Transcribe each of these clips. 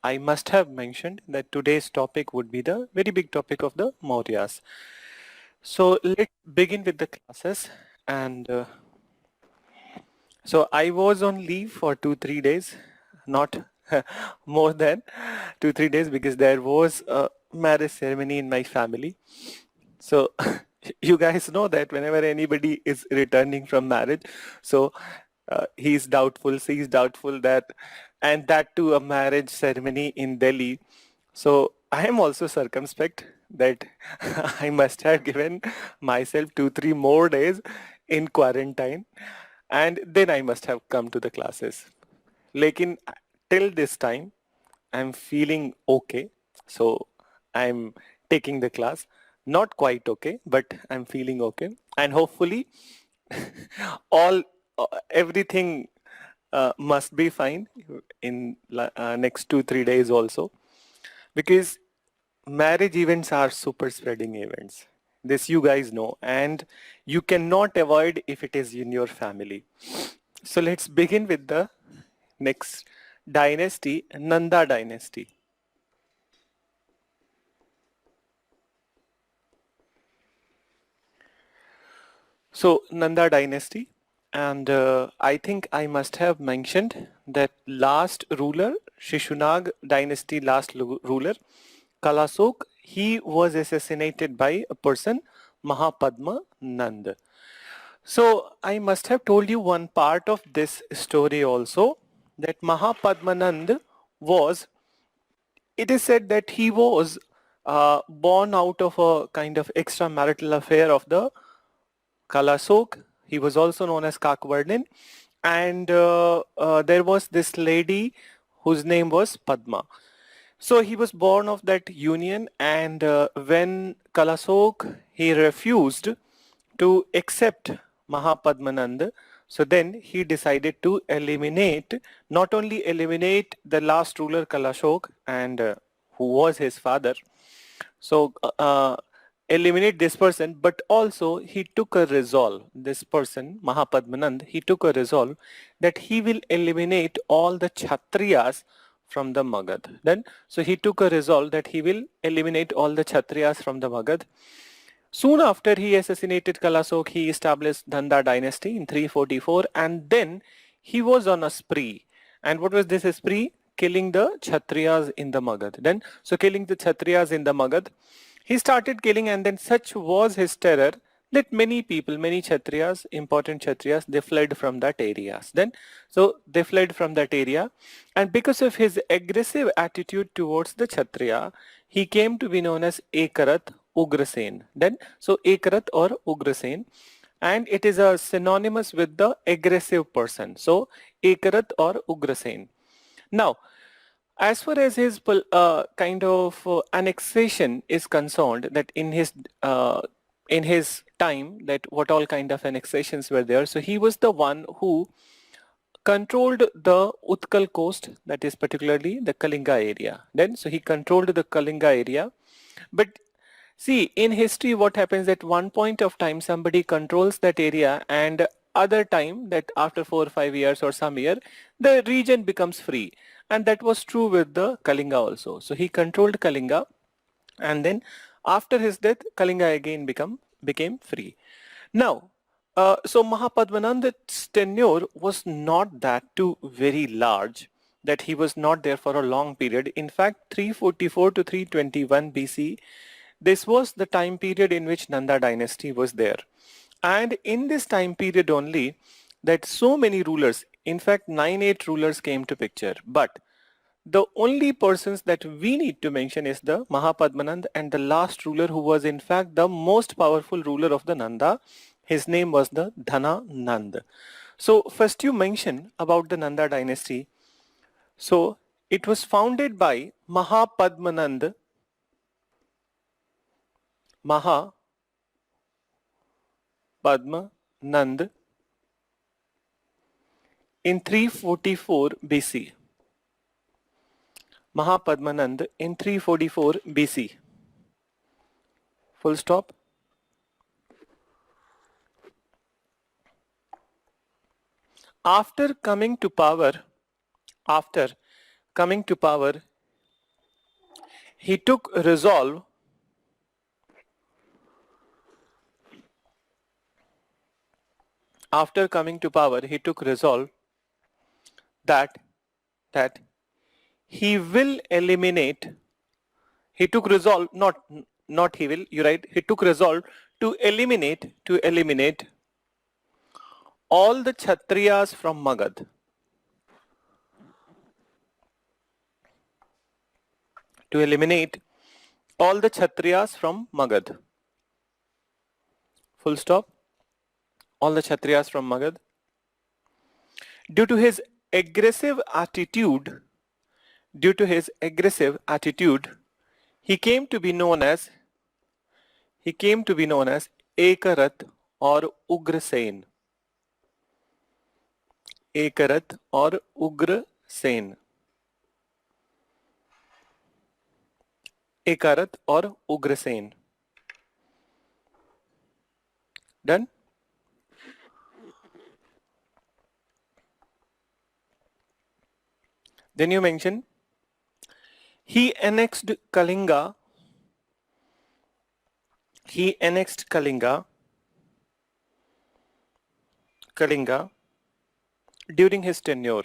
I must have mentioned that today's topic would be the very big topic of the Mauryas. So let's begin with the classes. And so I was on leave for 2-3 days, not more than 2-3 days, because there was a marriage ceremony in my family. So you guys know that whenever anybody is returning from marriage, so he's doubtful, she's doubtful that, and that too a marriage ceremony in Delhi. So I am also circumspect that I must have given myself 2-3 more days in quarantine, and then I must have come to the classes. Lekin till this time, I'm feeling okay. So I'm taking the class. Not quite okay, but I'm feeling okay. And hopefully all everything must be fine in next 2-3 days also, because marriage events are super spreading events. This you guys know, and you cannot avoid if it is in your family. So let's begin with the next dynasty, Nanda dynasty. So Nanda dynasty, and I think I must have mentioned that last ruler, Shishunag dynasty last ruler, Kalasok, he was assassinated by a person, Mahapadma Nand. So I must have told you one part of this story also, that Mahapadmanand was, it is said that he was born out of a kind of extramarital affair of the Kalasok. He was also known as Kakvardin. And there was this lady whose name was Padma. So he was born of that union, and when Kalasok, he refused to accept Mahapadmanand, so then he decided to eliminate, not only eliminate the last ruler Kalashok, and who was his father, so eliminate this person, but also he took a resolve, this person, Mahapadmanand, he took a resolve that he will eliminate all the Kshatriyas from the Magad. Then, so he took a resolve that he will eliminate all the Kshatriyas from the Magad. Soon after he assassinated Kalasok, he established Dhanda dynasty in 344, and then he was on a spree. And what was this spree? Killing the Kshatriyas in the Magad. Then, so killing the Kshatriyas in the Magad, he started killing, and then such was his terror that many people, many Kshatriyas, important Kshatriyas, they fled from that areas. Then, so they fled from that area, and because of his aggressive attitude towards the Kshatriya, he came to be known as Ekarat Ugrasen. Then, so Ekarat or Ugrasen, and it is a synonymous with the aggressive person. So Ekarat or Ugrasen. Now, as far as his kind of annexation is concerned, that in his time, that what all kind of annexations were there. So he was the one who controlled the Utkal coast, that is particularly the Kalinga area. Then, so he controlled the Kalinga area. But see, in history, what happens at one point of time, somebody controls that area, and other time, that after 4 or 5 years or some year, the region becomes free. And that was true with the Kalinga also. So he controlled Kalinga, and then after his death, Kalinga again became free. Now, so Mahapadmanand's tenure was not that too very large, that he was not there for a long period. In fact, 344 to 321 BC, this was the time period in which Nanda dynasty was there. And in this time period only, that so many rulers, in fact 9-8 rulers came to picture. But the only persons that we need to mention is the Mahapadmanand, and the last ruler who was in fact the most powerful ruler of the Nanda. His name was the Dhana Nand. So first you mention about the Nanda dynasty. So it was founded by Mahapadmanand, Mahapadmanand in 344 BC. Mahapadmanand in 344 BC. Full stop. After coming to power, he took resolve after coming to power, he took resolve that that he will eliminate. He took resolve, not he will. You right. He took resolve to eliminate all the Kshatriyas from Magad. To eliminate all the Kshatriyas from Magad. Full stop. All the Kshatriyas from Magad. Due to his aggressive attitude, due to his aggressive attitude, he came to be known as Ekarat or Ugrasen. Ekarat or Ugrasen. Ekarat or Ugrasen. Done? Then you mention he annexed Kalinga. He annexed Kalinga during his tenure.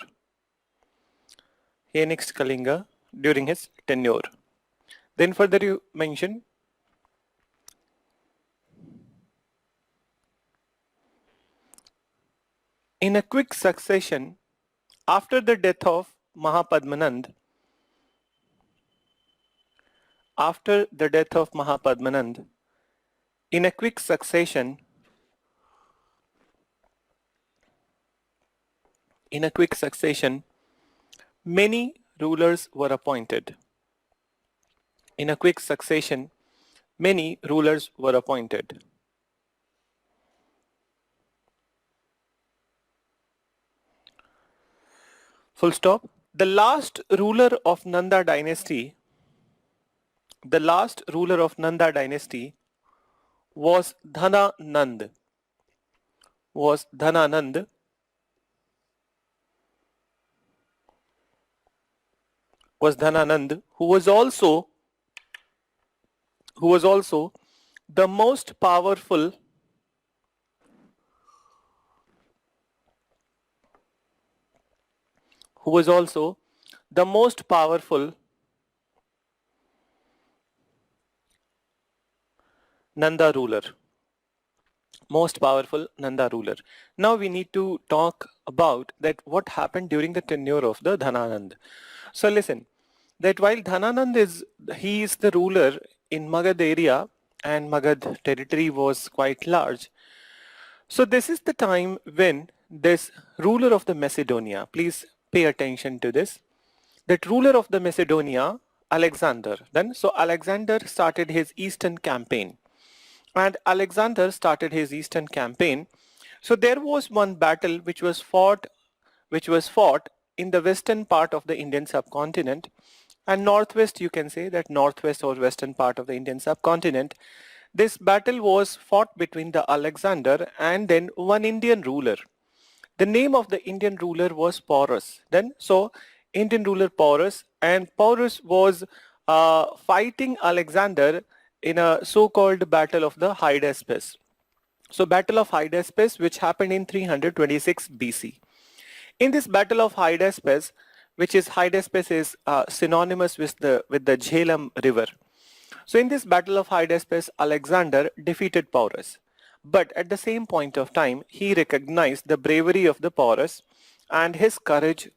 He annexed Kalinga during his tenure. Then further you mention in a quick succession after the death of Mahapadmanand, in a quick succession, many rulers were appointed. In a quick succession, many rulers were appointed. Full stop. The last ruler of Nanda dynasty was Dhananand. Who was also the most powerful Nanda ruler. Now we need to talk about that what happened during the tenure of the Dhananand. So listen, that while Dhananand is the ruler in Magad area, and Magad territory was quite large. So this is the time when this ruler of the Macedonia, please pay attention to this, that ruler of the Macedonia, Alexander. So Alexander started his eastern campaign. So there was one battle which was fought in the western part of the Indian subcontinent, and northwest, you can say that northwest or western part of the Indian subcontinent. This battle was fought between the Alexander and then one Indian ruler. The name of the Indian ruler was Porus. So Indian ruler Porus, and Porus was fighting Alexander in a so-called Battle of the Hydaspes. So Battle of Hydaspes, which happened in 326 BC. In this Battle of Hydaspes, Hydaspes is synonymous with the Jhelum river. So in this Battle of Hydaspes, Alexander defeated Porus. But at the same point of time, he recognized the bravery of the Porus and his courage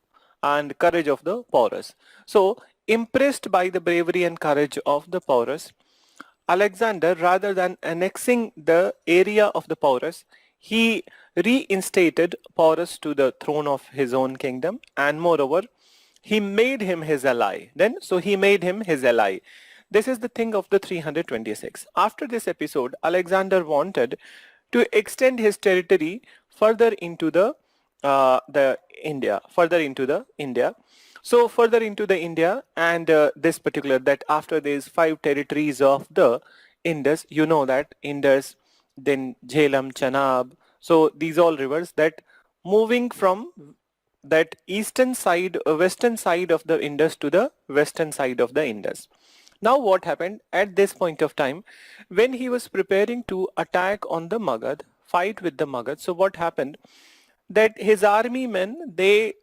of the Porus. So impressed by the bravery and courage of the Porus, Alexander, rather than annexing the area of the Porus, he reinstated Porus to the throne of his own kingdom, and moreover, he made him his ally. This is the thing of the 326. After this episode, Alexander wanted to extend his territory further into the India. So further into the India, and this particular, that after these 5 territories of the Indus, you know that Indus, then Jhelum, Chenab. So these all rivers that moving from that western side of the Indus to the western side of the Indus. Now what happened at this point of time when he was preparing to attack on the Magad, fight with the Magad? So what happened that his army men, they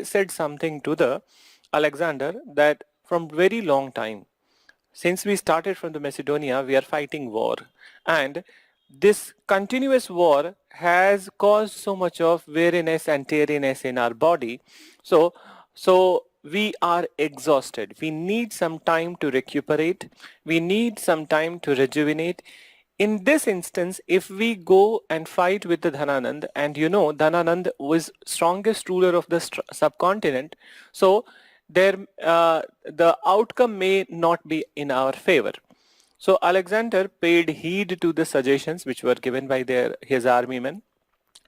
said something to the Alexander that from very long time, since we started from the Macedonia, we are fighting war, and this continuous war has caused so much of weariness and teariness in our body. So we are exhausted. We need some time to recuperate. We need some time to rejuvenate. In this instance, if we go and fight with the Dhananand, and you know Dhananand was strongest ruler of the subcontinent, so the outcome may not be in our favor. So Alexander paid heed to the suggestions which were given by his army men,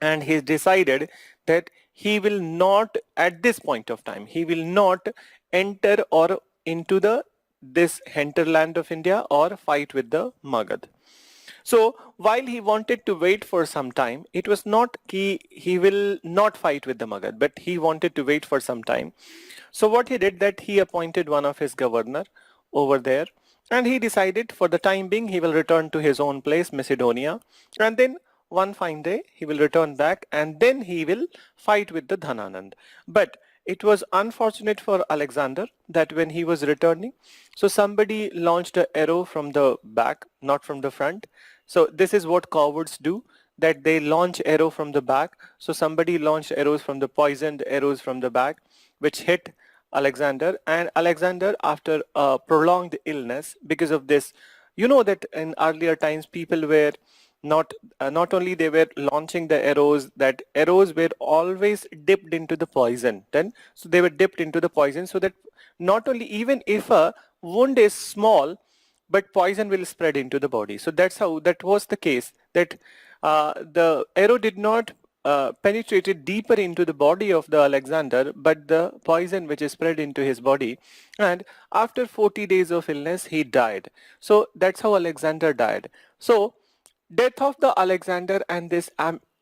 and he decided that he will not, at this point of time, he will not enter or into the this hinterland of India or fight with the Magad. So while he wanted to wait for some time, it was not he will not fight with the Magad, but he wanted to wait for some time. So what he did that he appointed one of his governor over there, and he decided for the time being he will return to his own place, Macedonia, and then one fine day he will return back and then he will fight with the Dhananand. But it was unfortunate for Alexander that when he was returning, so somebody launched an arrow from the back, not from the front. So this is what cowards do, that they launch arrow from the back. So somebody launched arrows from the poisoned arrows from the back, which hit Alexander. And Alexander, after a prolonged illness, because of this, you know that in earlier times people were not only they were launching the arrows, that arrows were always dipped into the poison. Then so they were dipped into the poison so that not only even if a wound is small, but poison will spread into the body. So that's how that was the case, that the arrow did not penetrated deeper into the body of the Alexander, but the poison which is spread into his body. And after 40 days of illness, he died. So that's how Alexander died. So death of the Alexander and this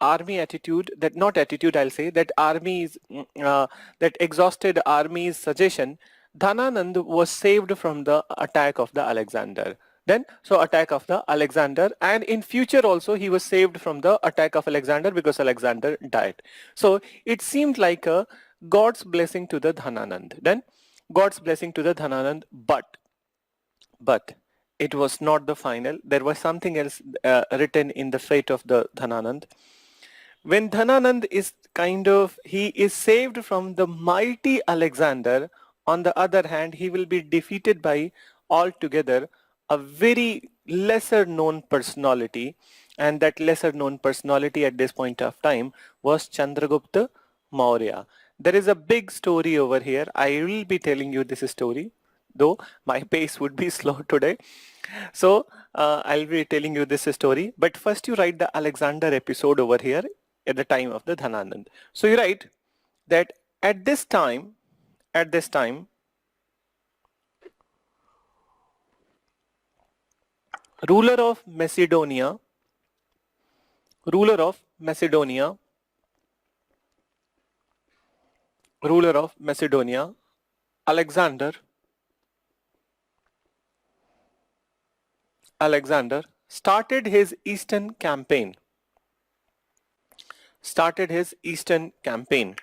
army attitude, that not attitude, I'll say, that armies, that exhausted army's suggestion, Dhananand was saved from the attack of the Alexander. Then, so attack of the Alexander, and in future also he was saved from the attack of Alexander because Alexander died. So it seemed like a God's blessing to the Dhananand. Then God's blessing to the Dhananand, but it was not the final. There was something else written in the fate of the Dhananand. When Dhananand is he is saved from the mighty Alexander, on the other hand, he will be defeated by altogether a very lesser known personality, and that lesser known personality at this point of time was Chandragupta Maurya. There is a big story over here. I will be telling you this story, though my pace would be slow today. So I'll be telling you this story. But first you write the Alexander episode over here at the time of the Dhananand. So you write that at this time, ruler of Macedonia, ruler of Macedonia, ruler of Macedonia, Alexander, Alexander started his eastern campaign. Started his eastern campaign.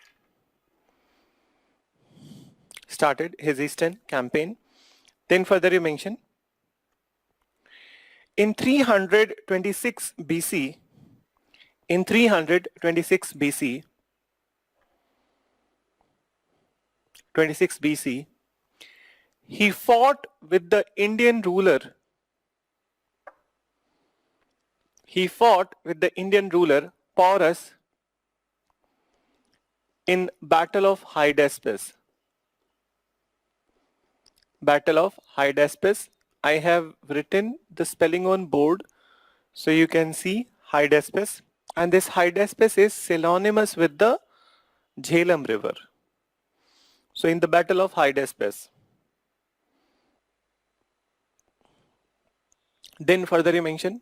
Started his eastern campaign. Then further you mention, in 326 BC, in 326 BC, 26 BC, he fought with the Indian ruler. He fought with the Indian ruler Porus in Battle of Hydaspes. Battle of Hydaspes. I have written the spelling on board so you can see Hydaspes, and this Hydaspes is synonymous with the Jhelum river. So in the Battle of Hydaspes. Then further you mention,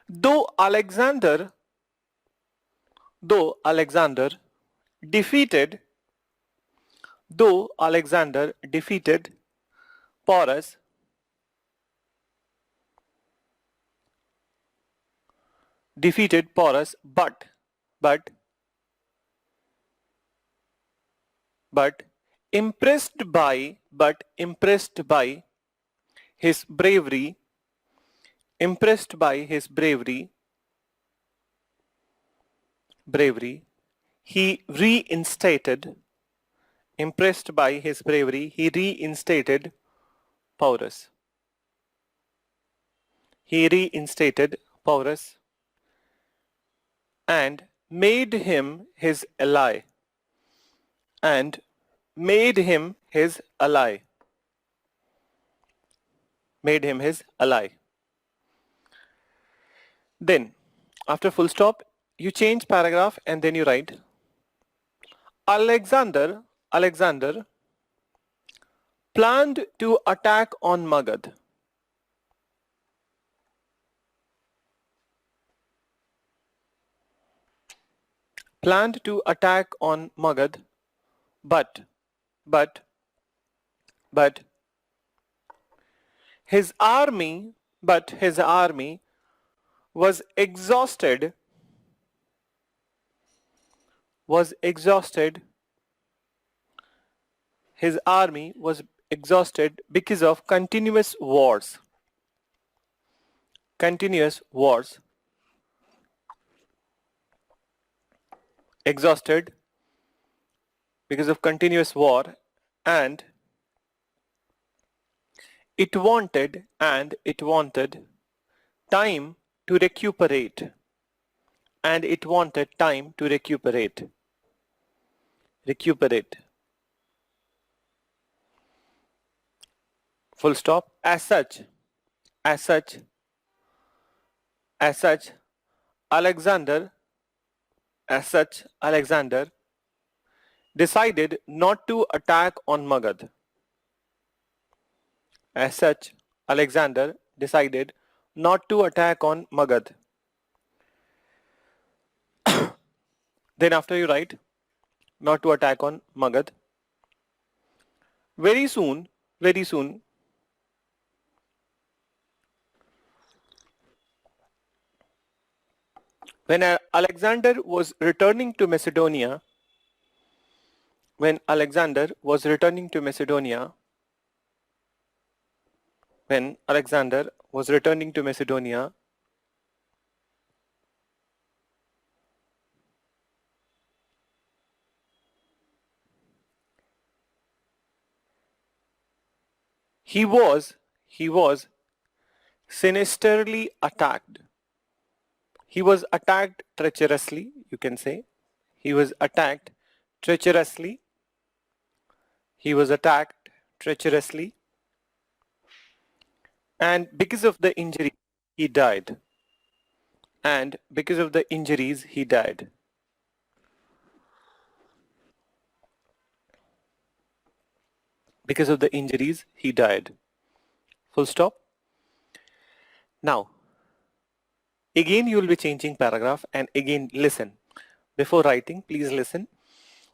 though Alexander defeated, though Alexander defeated Porus, defeated Porus, but but impressed by his bravery, impressed by his bravery, he reinstated, impressed by his bravery, he reinstated Porus. He reinstated Porus and made him his ally, and made him his ally, made him his ally. Then, after full stop, you change paragraph and then you write Alexander planned to attack on Magad. Planned to attack on Magad, but his army, was exhausted, his army was exhausted because of continuous wars, exhausted because of continuous war, and it wanted time to recuperate, recuperate. Full stop. As such, Alexander decided not to attack on Magad. As such, Alexander decided not to attack on Magad. Then after you write not to attack on Magad. Very soon, when Alexander was returning to Macedonia, he was sinisterly attacked. He was attacked treacherously, you can say. He was attacked treacherously. And because of the injury, he died. Full stop. Now, again you will be changing paragraph, and again listen. Before writing, please listen.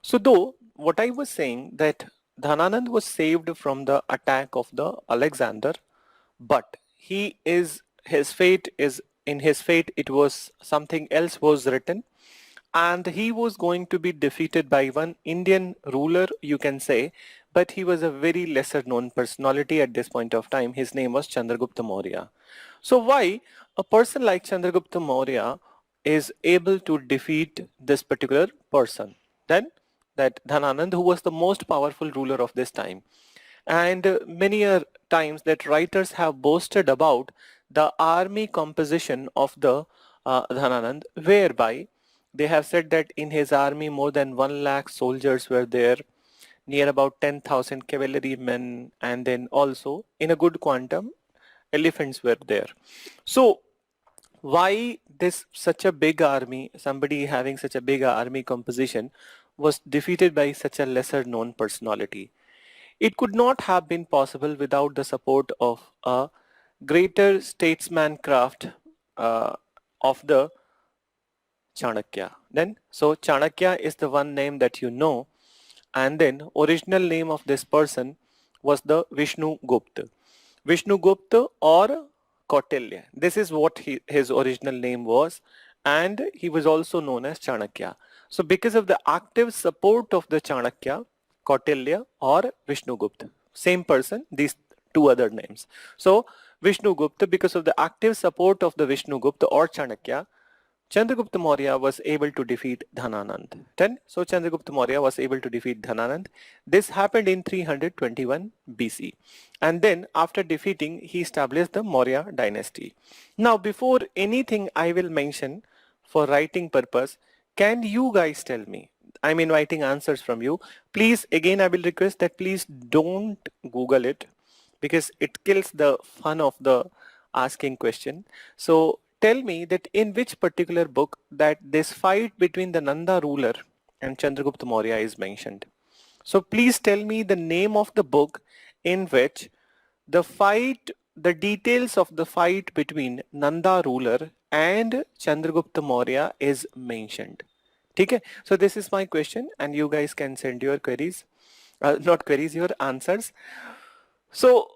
So though what I was saying that Dhananand was saved from the attack of the Alexander, but his fate it was something else was written, and he was going to be defeated by one Indian ruler, you can say, but he was a very lesser known personality at this point of time. His name was Chandragupta Maurya. So why a person like Chandragupta Maurya is able to defeat this particular person? Then that Dhananand, who was the most powerful ruler of this time. And many times that writers have boasted about the army composition of the Dhananand, whereby they have said that in his army more than 1 lakh soldiers were there, near about 10,000 cavalry men, and then also in a good quantum elephants were there. So why this such a big army, somebody having such a big army composition, was defeated by such a lesser known personality? It could not have been possible without the support of a greater statesman craft of the Chanakya. So Chanakya is the one name that you know, and then original name of this person was the Vishnugupta. Vishnugupta or Kautilya. This is what his original name was, and he was also known as Chanakya. So because of the active support of the Chanakya, Kautilya or Vishnugupta, same person, these two other names. So Vishnugupta, because of the active support of the Vishnugupta or Chanakya, Chandragupta Maurya was able to defeat Dhananand. 10. So Chandragupta Maurya was able to defeat Dhananand. This happened in 321 BC. And then after defeating, he established the Maurya dynasty. Now before anything I will mention for writing purpose, can you guys tell me? I'm inviting answers from you. Please, again, I will request that please don't Google it because it kills the fun of the asking question. So tell me that in which particular book that this fight between the Nanda ruler and Chandragupta Maurya is mentioned. So please tell me the name of the book in which the details of the fight between Nanda ruler and Chandragupta Maurya is mentioned. Okay, so this is my question and you guys can send your queries, not queries, your answers. So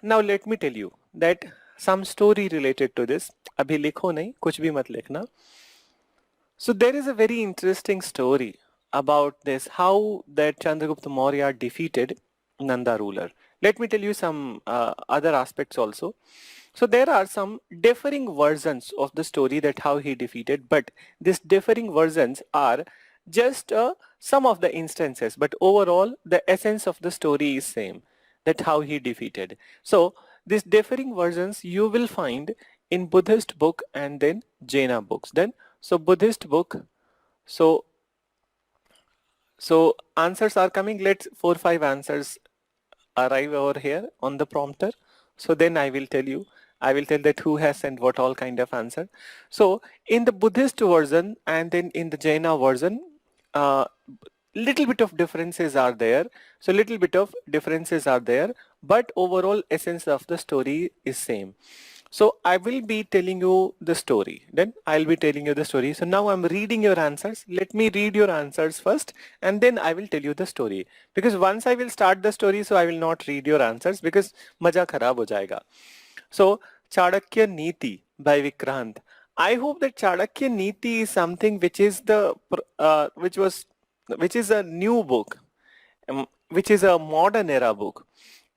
now let me tell you that some story related to this. अभी लिखो नहीं, कुछ भी मत लिखना. So there is a very interesting story about this, how that Chandragupta Maurya defeated Nanda ruler. Let me tell you some other aspects also. So there are some differing versions of the story that how he defeated, but these differing versions are just some of the instances, but overall the essence of the story is same, that how he defeated. So these differing versions you will find in Buddhist book and then Jaina books. Then so Buddhist book, so answers are coming. Let's 4-5 answers arrive over here on the prompter. So then I will tell you, I will tell that who has sent what all kind of answer. So in the Buddhist version and then in the Jaina version, little bit of differences are there. So little bit of differences are there, but overall essence of the story is same. So I will be telling you the story. Then I'll be telling you the story. So now I'm reading your answers. Let me read your answers first and then I will tell you the story. Because once I will start the story, so I will not read your answers because maja kharab ho jayega. So Chanakya Niti by Vikrant. I hope that Chanakya Niti is something which is which is a new book, which is a modern era book.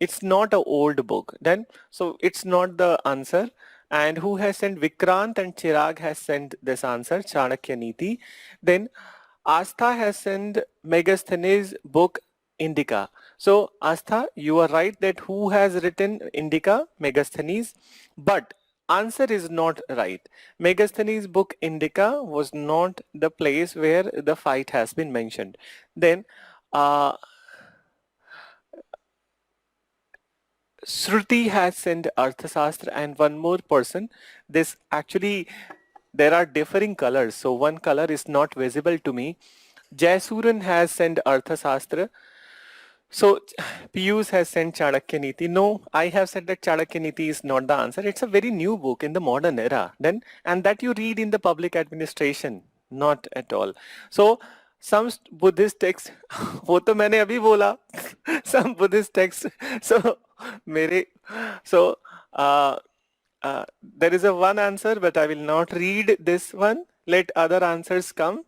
It's not an old book. Then so it's not the answer. And who has sent? Vikrant and Chirag has sent this answer, Chanakya Niti. Then Astha has sent Megasthenes book Indica. So Astha, you are right that who has written Indica, Megasthenes, but answer is not right. Megasthenes book Indica was not the place where the fight has been mentioned. Then Shruti has sent Arthasastra and one more person. This actually, there are differing colors. So one color is not visible to me. Jaisuran has sent Arthasastra. So Piyush has sent Chanakya Niti. No, I have said that Chanakya Niti is not the answer. It's a very new book in the modern era. Then, and that you read in the public administration, not at all. So some Buddhist texts, वो तो मैंने अभी बोला, some Buddhist texts. So मेरे, so there is a one answer, but I will not read this one. Let other answers come.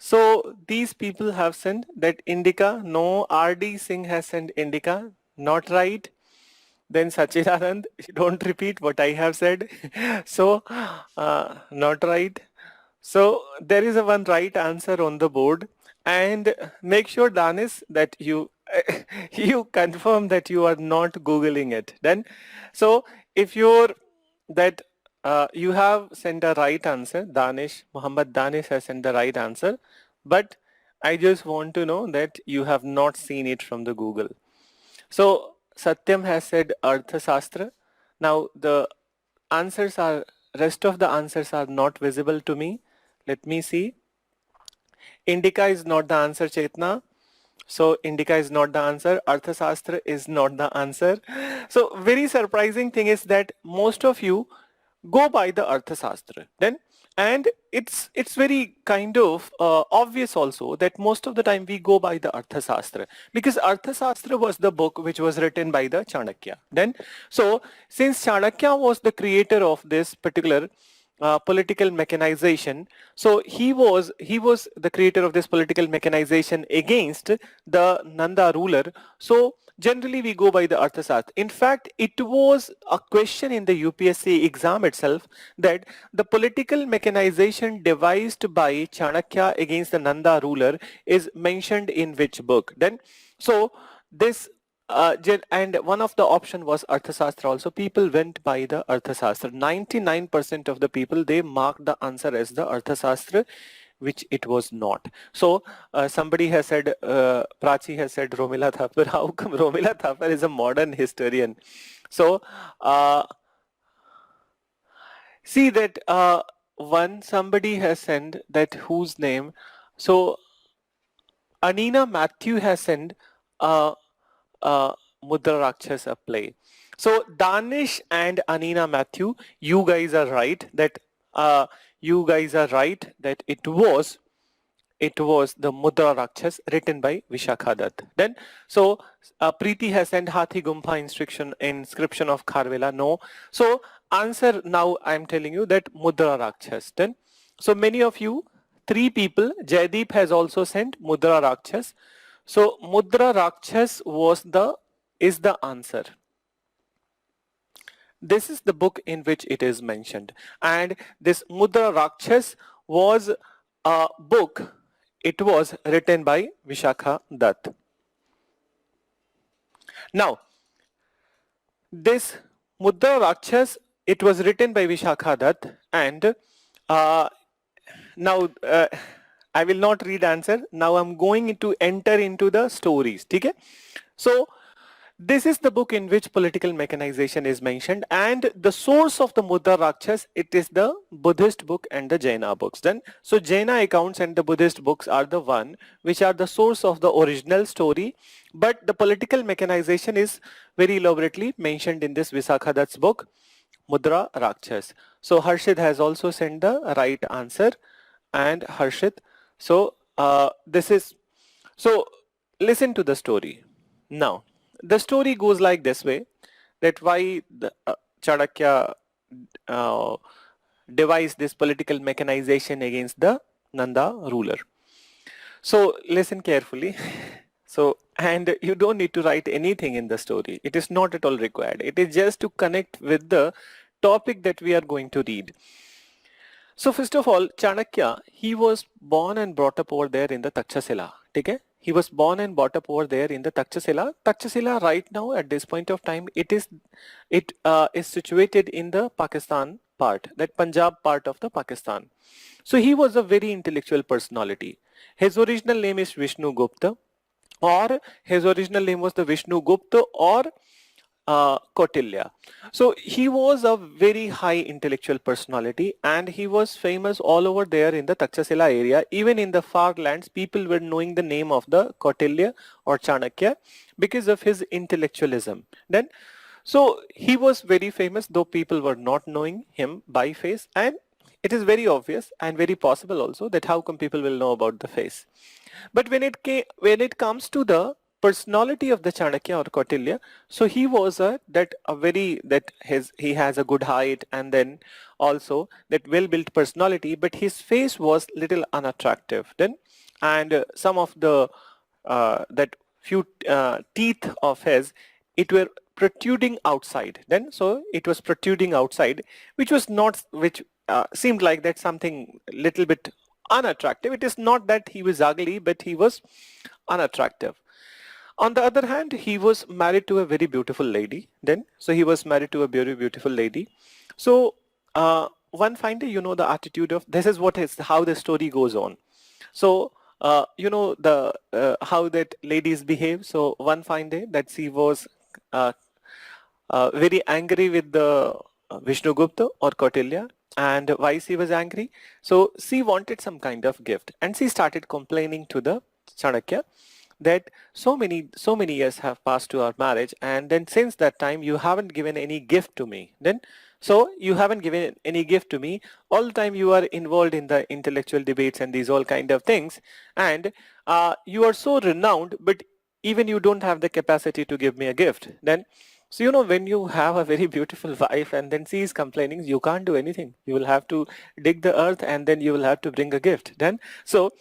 So these people have sent that Indica. No, R.D. Singh has sent Indica. Not right. Then Sachidanand, don't repeat what I have said. So not right. So there is a one right answer on the board. And make sure, Danis, that you you confirm that you are not Googling it. Then, so if you're that you have sent a right answer, Danish, Muhammad Danish has sent the right answer, but I just want to know that you have not seen it from the Google. So Satyam has said Artha Shastra. Now the answers are, rest of the answers are not visible to me. Let me see. Indica is not the answer, Chetna. So Indica is not the answer. Arthashastra is not the answer. So very surprising thing is that most of you go by the Arthashastra. Then, And it's very kind of obvious also that most of the time we go by the Arthasastra, because Arthasastra was the book which was written by the Chanakya. Then, so since Chanakya was the creator of this particular political mechanization, so he was the creator of this political mechanization against the Nanda ruler. So generally we go by the Arthasastra. In fact, it was a question in the UPSC exam itself that the political mechanization devised by Chanakya against the Nanda ruler is mentioned in which book. Then, so this and one of the option was Arthasastra also. People went by the Arthasastra. 99% of the people, they marked the answer as the Arthasastra, which it was not. So somebody has said, Prachi has said Romila Thapar. How come Romila Thapar is a modern historian? So see that one somebody has sent that whose name. So Anina Matthew has sent uh, Mudra Rakshasa play. So Danish and Anina Matthew, you guys are right that it was the Mudra Rakshas written by Vishakha Dutt. Then, so Preeti has sent Hathi Gumpa inscription of Kharvela. No. So answer now I am telling you that Mudra Rakshas. Then, so many of you, three people, Jaideep has also sent Mudra Rakshas. So Mudra Rakshas is the answer. This is the book in which it is mentioned. And this Mudra Rakshas was a book. It was written by Vishakha Dutt. Now, this Mudra Rakshas, it was written by Vishakha Dutt, and now I will not read answer. Now I'm going to enter into the stories. Okay? So this is the book in which political mechanization is mentioned, and the source of the Mudra Rakshas, it is the Buddhist book and the Jaina books. Then, so Jaina accounts and the Buddhist books are the one which are the source of the original story, but the political mechanization is very elaborately mentioned in this Vishakha Dutt's book, Mudra Rakshas. So Harshit has also sent the right answer, and Harshit. So so listen to the story. Now, the story goes like this way, that why the Chanakya uh, devised this political mechanization against the Nanda ruler. So listen carefully. So, and you don't need to write anything in the story. It is not at all required. It is just to connect with the topic that we are going to read. So first of all, Chanakya, he was born and brought up over there in the Takshashila. Okay? He was born and brought up over there in the Takshashila. Takshashila right now at this point of time, it is situated in the Pakistan part, that Punjab part of the Pakistan. So he was a very intellectual personality. His original name is Vishnu Gupta, or his original name was the Vishnu Gupta or Kautilya. So he was a very high intellectual personality, and he was famous all over there in the Takshashila area. Even in the far lands, people were knowing the name of the Kautilya or Chanakya because of his intellectualism. Then, so he was very famous, though people were not knowing him by face, and it is very obvious and very possible also that how come people will know about the face. But when it comes to the personality of the Chanakya or Kautilya, so he was he has a good height, and then also that well-built personality, but his face was little unattractive then, and some of the that few teeth of his, it were protruding outside then, so it was protruding outside, which was not which seemed like that something little bit unattractive. It is not that he was ugly, but he was unattractive. On the other hand, he was married to a very beautiful lady then. So he was married to a very beautiful lady. So one fine day, the attitude of this is what is how the story goes on. So the how that ladies behave. So one fine day that she was uh, very angry with the Vishnu Gupta or Kautilya. And why she was angry? So she wanted some kind of gift, and she started complaining to the Chanakya that so many years have passed to our marriage, and then since that time you haven't given any gift to me. Then So you haven't given any gift to me. All the time you are involved in the intellectual debates and these all kind of things. And you are so renowned, but even you don't have the capacity to give me a gift. Then, so when you have a very beautiful wife and then she is complaining, you can't do anything. You will have to dig the earth and then you will have to bring a gift. Then, so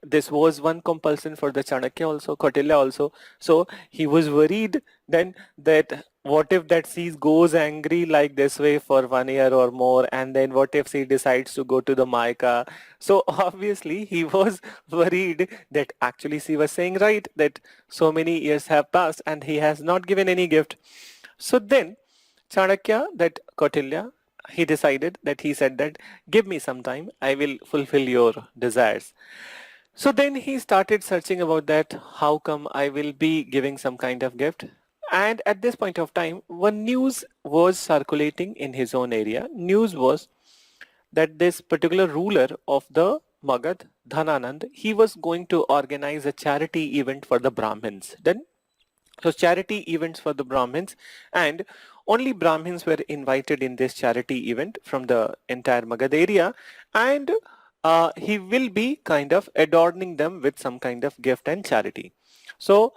this was one compulsion for the Chanakya also, Kautilya also. So he was worried then that what if that she goes angry like this way for 1 year or more, and then what if she decides to go to the Maika? So obviously he was worried that actually she was saying right, that so many years have passed and he has not given any gift. So then Chanakya, that Kautilya, he decided that he said that give me some time, I will fulfill your desires. So then he started searching about that. How come I will be giving some kind of gift? And at this point of time, one news was circulating in his own area. News was that this particular ruler of the Magad, Dhananand, he was going to organize a charity event for the Brahmins. Then so charity events for the Brahmins, and only Brahmins were invited in this charity event from the entire Magad area, and he will be kind of adorning them with some kind of gift and charity. So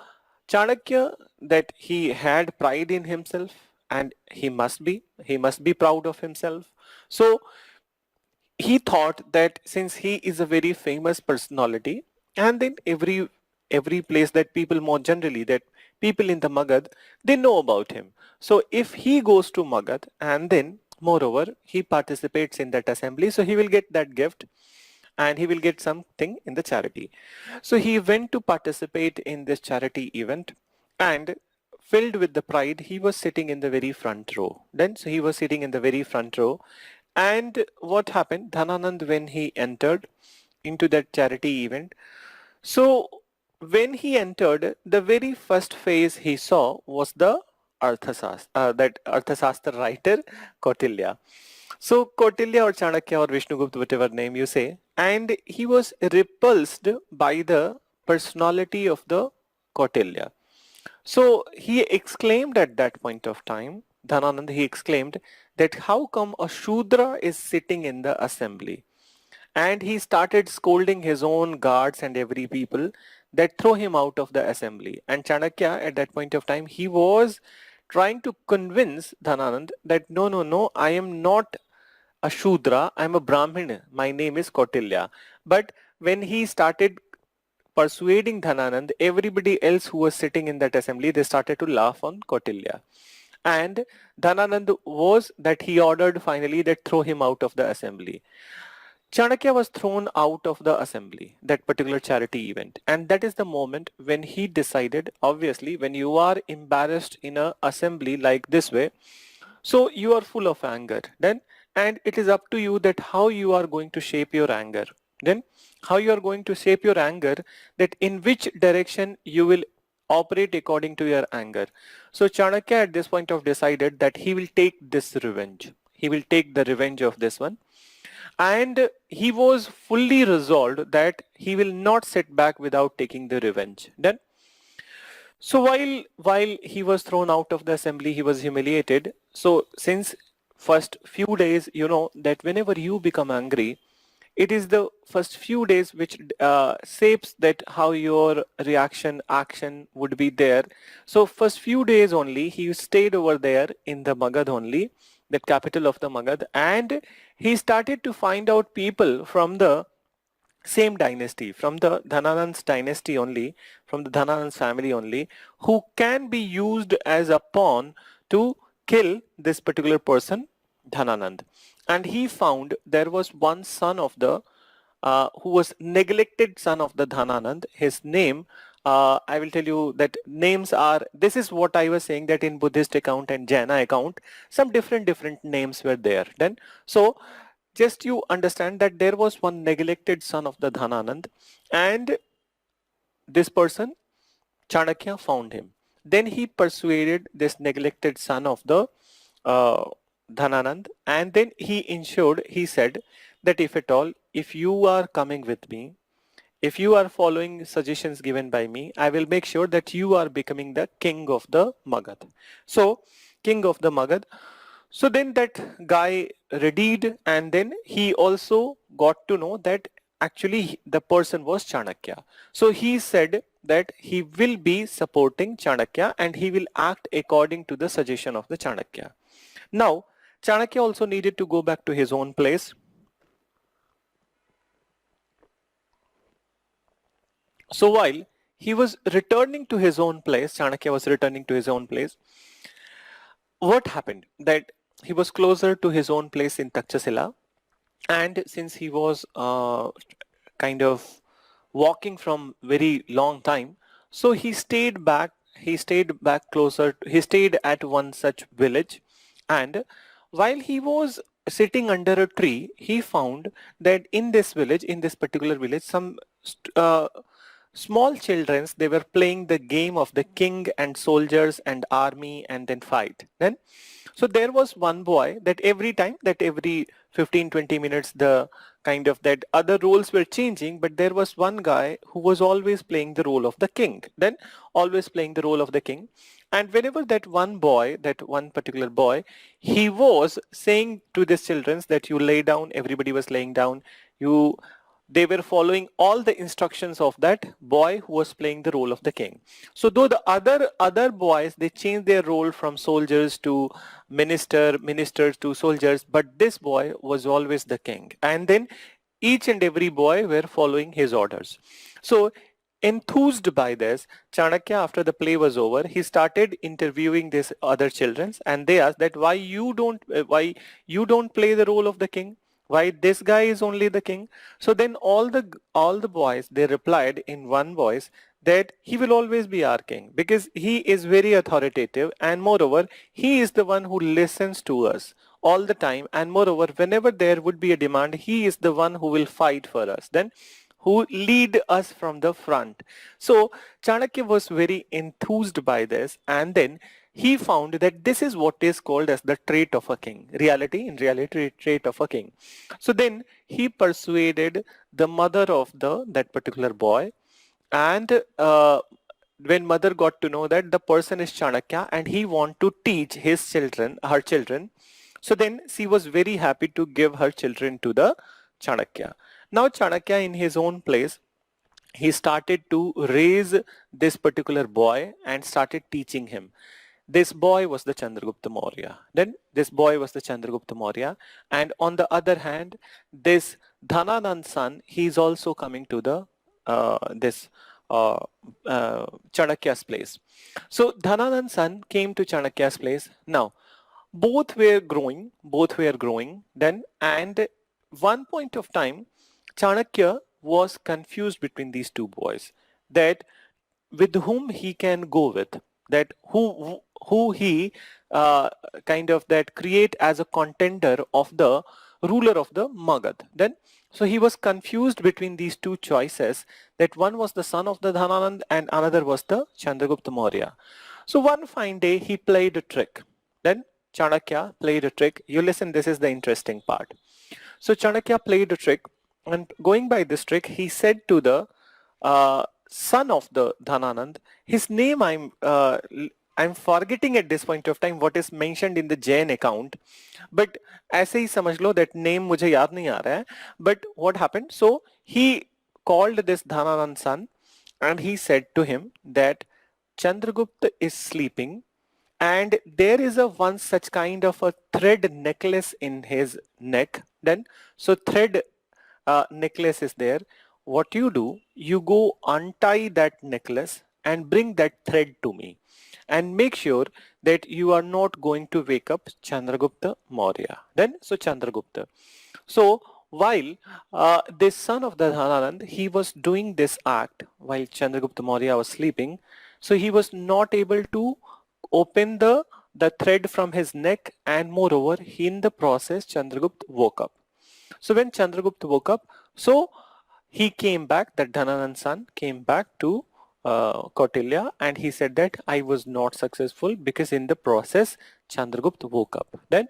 Chanakya, that he had pride in himself, and he must be proud of himself. So he thought that since he is a very famous personality, and then every place that people, more generally that people in the Magad, they know about him. So if he goes to Magad and then moreover he participates in that assembly, so he will get that gift and he will get something in the charity. So he went to participate in this charity event, and filled with the pride, he was sitting in the very front row. Then so he was sitting in the very front row, and what happened? Dhananand, when he entered into that charity event, so when he entered, the very first face he saw was the that Arthasastra writer Kautilya. So Kautilya or Chanakya or Vishnugupta, whatever name you say, and he was repulsed by the personality of the Kautilya. So he exclaimed at that point of time, Dhananand, he exclaimed that how come a Shudra is sitting in the assembly? And he started scolding his own guards and every people that throw him out of the assembly. And Chanakya at that point of time, he was trying to convince Dhananand that no, no, no, I am not a Shudra, I am a Brahmin, my name is Kautilya. But when he started persuading Dhananand, everybody else who was sitting in that assembly, they started to laugh on Kautilya. And Dhananand was that he ordered finally that throw him out of the assembly. Chanakya was thrown out of the assembly, that particular charity event. And that is the moment when he decided, obviously, when you are embarrassed in a assembly like this way, so you are full of anger. Then, and it is up to you that how you are going to shape your anger. Then, how you are going to shape your anger, that in which direction you will operate according to your anger. So Chanakya at this point of decided that he will take this revenge. He will take the revenge of this one, and he was fully resolved that he will not sit back without taking the revenge. Then, so while he was thrown out of the assembly, he was humiliated. So since first few days, you know that whenever you become angry, it is the first few days which shapes that how your reaction action would be there. So first few days only he stayed over there in the Magad only, that capital of the Magad, and he started to find out people from the same dynasty, from the Dhananand's dynasty only, from the Dhananand's family only, who can be used as a pawn to kill this particular person, Dhananand. And he found there was one son of the, who was neglected son of the Dhananand. His name, I will tell you that names are, this is what I was saying, that in Buddhist account and Jaina account, some different names were there. Then, so just you understand that there was one neglected son of the Dhananand, and this person, Chanakya, found him. Then he persuaded this neglected son of the uh, Dhananand, and then he said that if at all, if you are coming with me, if you are following suggestions given by me, I will make sure that you are becoming the king of the Magad. So, king of the Magad. So then that guy readied, and then he also got to know that actually the person was Chanakya. So he said that he will be supporting Chanakya and he will act according to the suggestion of the Chanakya. Now, Chanakya also needed to go back to his own place. So while he was returning to his own place, Chanakya was returning to his own place, what happened? That he was closer to his own place in Takshasila, and since he was kind of walking from very long time, so he stayed back closer, he stayed at one such village, and while he was sitting under a tree, he found that in this village, in this particular village, some small childrens, they were playing the game of the king and soldiers and army and then fight. Then so there was one boy that every time, that every 15-20 minutes, the kind of that other roles were changing, but there was one guy who was always playing the role of the king, then always playing the role of the king. And whenever that one boy, that one particular boy, he was saying to these children that you lay down, everybody was laying down, you they were following all the instructions of that boy who was playing the role of the king. So though the other boys, they changed their role from soldiers to ministers to soldiers, but this boy was always the king, and then each and every boy were following his orders. So enthused by this, Chanakya, after the play was over, he started interviewing these other children, and they asked that why you don't play the role of the king, why this guy is only the king. So then all the boys, they replied in one voice that he will always be our king because he is very authoritative, and moreover he is the one who listens to us all the time, and moreover whenever there would be a demand, he is the one who will fight for us, then who lead us from the front. So Chanakya was very enthused by this, and then he found that this is what is called as the trait of a king, reality trait of a king. So then he persuaded the mother of that particular boy, and when mother got to know that the person is Chanakya and he want to teach her children, so then she was very happy to give her children to the Chanakya. Now Chanakya in his own place, he started to raise this particular boy and started teaching him. This boy was the Chandragupta Maurya. Then this boy was the Chandragupta Maurya. And on the other hand, this Dhananand son, he is also coming to the this uh, Chanakya's place. So Dhananand son came to Chanakya's place. Now, both were growing then, and one point of time, Chanakya was confused between these two boys, that with whom he can go with, that who he uh, kind of that create as a contender of the ruler of the Magad. Then so he was confused between these two choices, that one was the son of the Dhananand and another was the Chandragupta Maurya. So one fine day he played a trick. Then Chanakya played a trick. You listen, this is the interesting part. So Chanakya played a trick, and going by this trick, he said to the son of the Dhananand, his name I'm forgetting at this point of time what is mentioned in the Jain account, but ऐसे ही समझ लो that name मुझे याद नहीं आ रहा है. But what happened? So he called this Dhananand son, and he said to him that Chandragupta is sleeping, and there is a one such kind of a thread necklace in his neck. Then so thread necklace is there. What you do, you go untie that necklace and bring that thread to me, and make sure that you are not going to wake up Chandragupta Maurya. Then so Chandragupta. So while this son of the Dhananand, he was doing this act while Chandragupta Maurya was sleeping, so he was not able to open the thread from his neck, and moreover in the process Chandragupta woke up. So when Chandragupta woke up, so he came back, that Dhananand son came back to Kautilya, and he said that I was not successful because in the process Chandragupta woke up. Then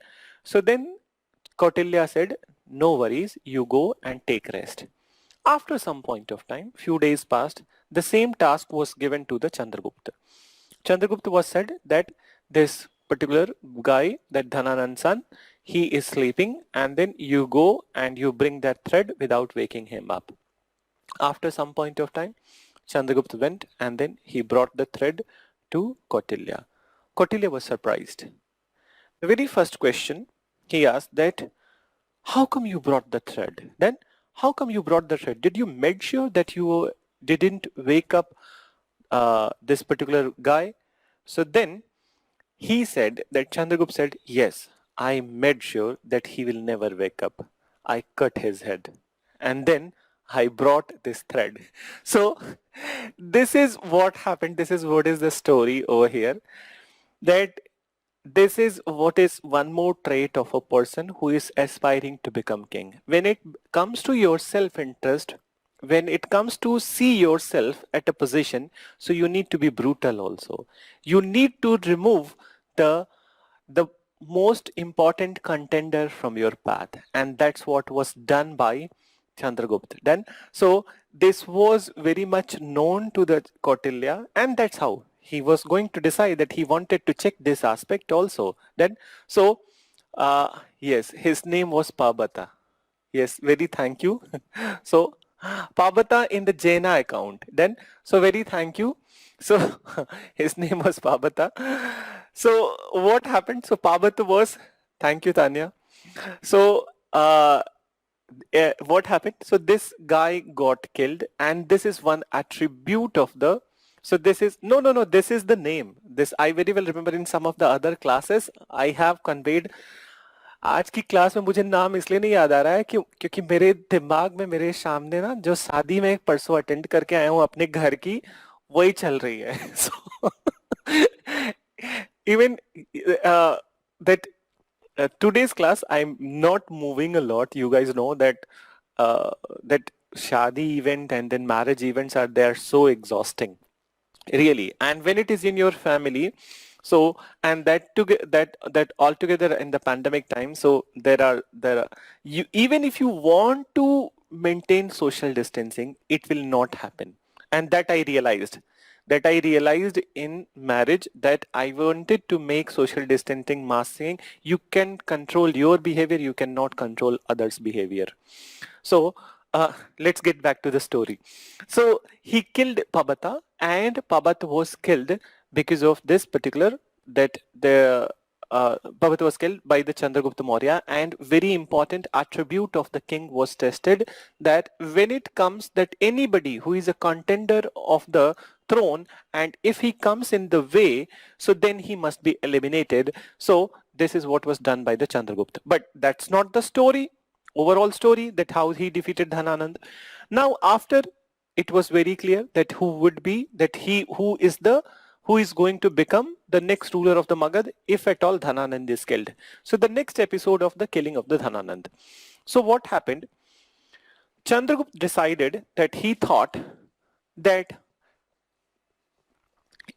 Kautilya said, no worries, you go and take rest. After some point of time, few days passed, the same task was given to the Chandragupta. Chandragupta was said that this particular guy, that Dhananand's son, he is sleeping, and then you go and you bring that thread without waking him up. After some point of time, Chandragupta went and then he brought the thread to Kautilya. Kautilya was surprised. The very first question he asked that, how come you brought the thread? Then, how come you brought the thread? Did you make sure that you didn't wake up this particular guy? So then he said that Chandragupta said, yes, I made sure that he will never wake up. I cut his head. And then I brought this thread. So this is what happened. This is what is the story over here. That this is what is one more trait of a person who is aspiring to become king. When it comes to your self-interest, when it comes to see yourself at a position, so you need to be brutal also. You need to remove the most important contender from your path, and that's what was done by Chandragupta. Then, so this was very much known to the Kautilya, and that's how he was going to decide that he wanted to check this aspect also. Then, so yes, his name was Pabata. Yes, very thank you. So Pabata in the Jaina account. Then, so very thank you. So his name was Pabata. So what happened? So Pabata was, thank you, Tanya. So what happened? So this guy got killed, and this is one attribute of the. So this is no. This is the name. This I very well remember in some of the other classes I have conveyed. आज की class में मुझे नाम इसलिए नहीं याद आ रहा है क्योंकि मेरे दिमाग में मेरे सामने ना जो शादी में परसों अटेंड करके आया हूँ अपने घर की वही चल रही है. So even that today's class I'm not moving a lot. You guys know that that shadi event and then marriage events are so exhausting, really. And when it is in your family, so and that altogether in the pandemic time, so there are you, even if you want to maintain social distancing, it will not happen. And that I realized in marriage, that I wanted to make social distancing, masking. You can control your behavior, you cannot control others' behavior. So let's get back to the story. So he killed Pabata, and Pabata was killed because of this particular, that the Pabata was killed by the Chandragupta Maurya, and very important attribute of the king was tested, that when it comes that anybody who is a contender of the throne, and if he comes in the way, so then he must be eliminated. So this is what was done by the Chandragupta. But that's not the story. Overall story, that how he defeated Dhananand. Now after, it was very clear that who would be, that who is going to become the next ruler of the Magad if at all Dhananand is killed. So the next episode of the killing of the Dhananand. So what happened? Chandragupta decided that he thought that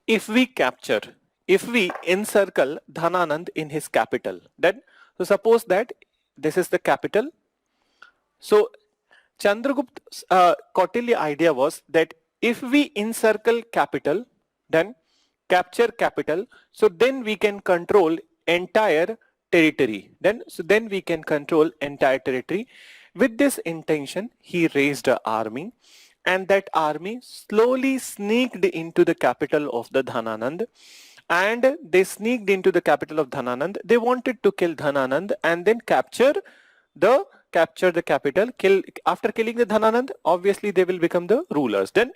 if we encircle Dhananand in his capital, then, so suppose that this is the capital. So Chandragupta's Kautilya idea was that if we encircle capital, then capture capital, so then we can control entire territory. Then we can control entire territory. With this intention, he raised an army, and that army slowly sneaked into the capital of the Dhananand. And they sneaked into the capital of Dhananand. They wanted to kill Dhananand and then capture the capital. After killing the Dhananand, obviously they will become the rulers. Then,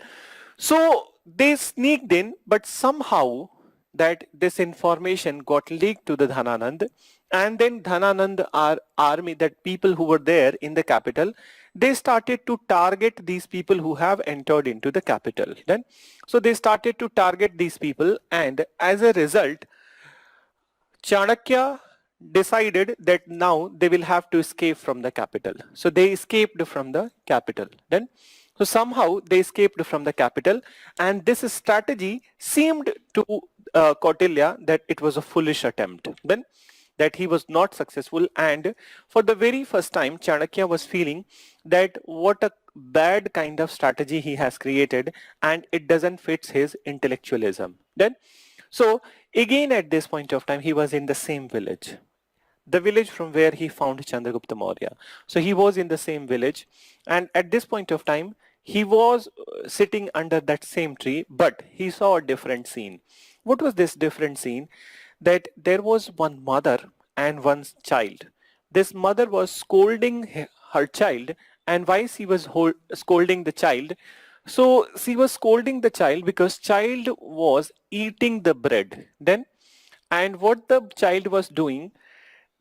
so they sneaked in, but somehow that this information got leaked to the Dhananand, and then Dhananand, our army, that people who were there in the capital, they started to target these people who have entered into the capital. Then, so they started to target these people, and as a result, Chanakya decided that now they will have to escape from the capital. So they escaped from the capital. Then, so somehow they escaped from the capital, and this strategy seemed to Kautilya that it was a foolish attempt. Then, that he was not successful, and for the very first time, Chanakya was feeling that what a bad kind of strategy he has created, and it doesn't fit his intellectualism. Then, So again at this point of time, he was in the same village, the village from where he found Chandragupta Maurya. So he was in the same village, and at this point of time, he was sitting under that same tree, but he saw a different scene. What was this different scene? That there was one mother and one child. This mother was scolding her child, and why she was scolding the child? So she was scolding the child because child was eating the bread. Then, and what the child was doing,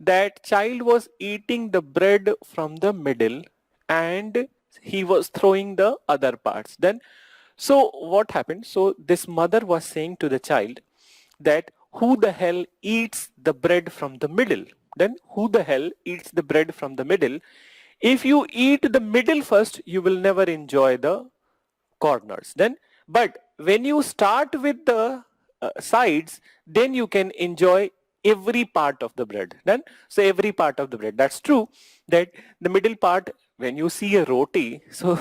that child was eating the bread from the middle and he was throwing the other parts. Then, so what happened? So this mother was saying to the child that who the hell eats the bread from the middle? Then who the hell eats the bread from the middle? If you eat the middle first, you will never enjoy the corners. Then, but when you start with the sides, then you can enjoy every part of the bread. Then, so every part of the bread. That's true that the middle part, when you see a roti, so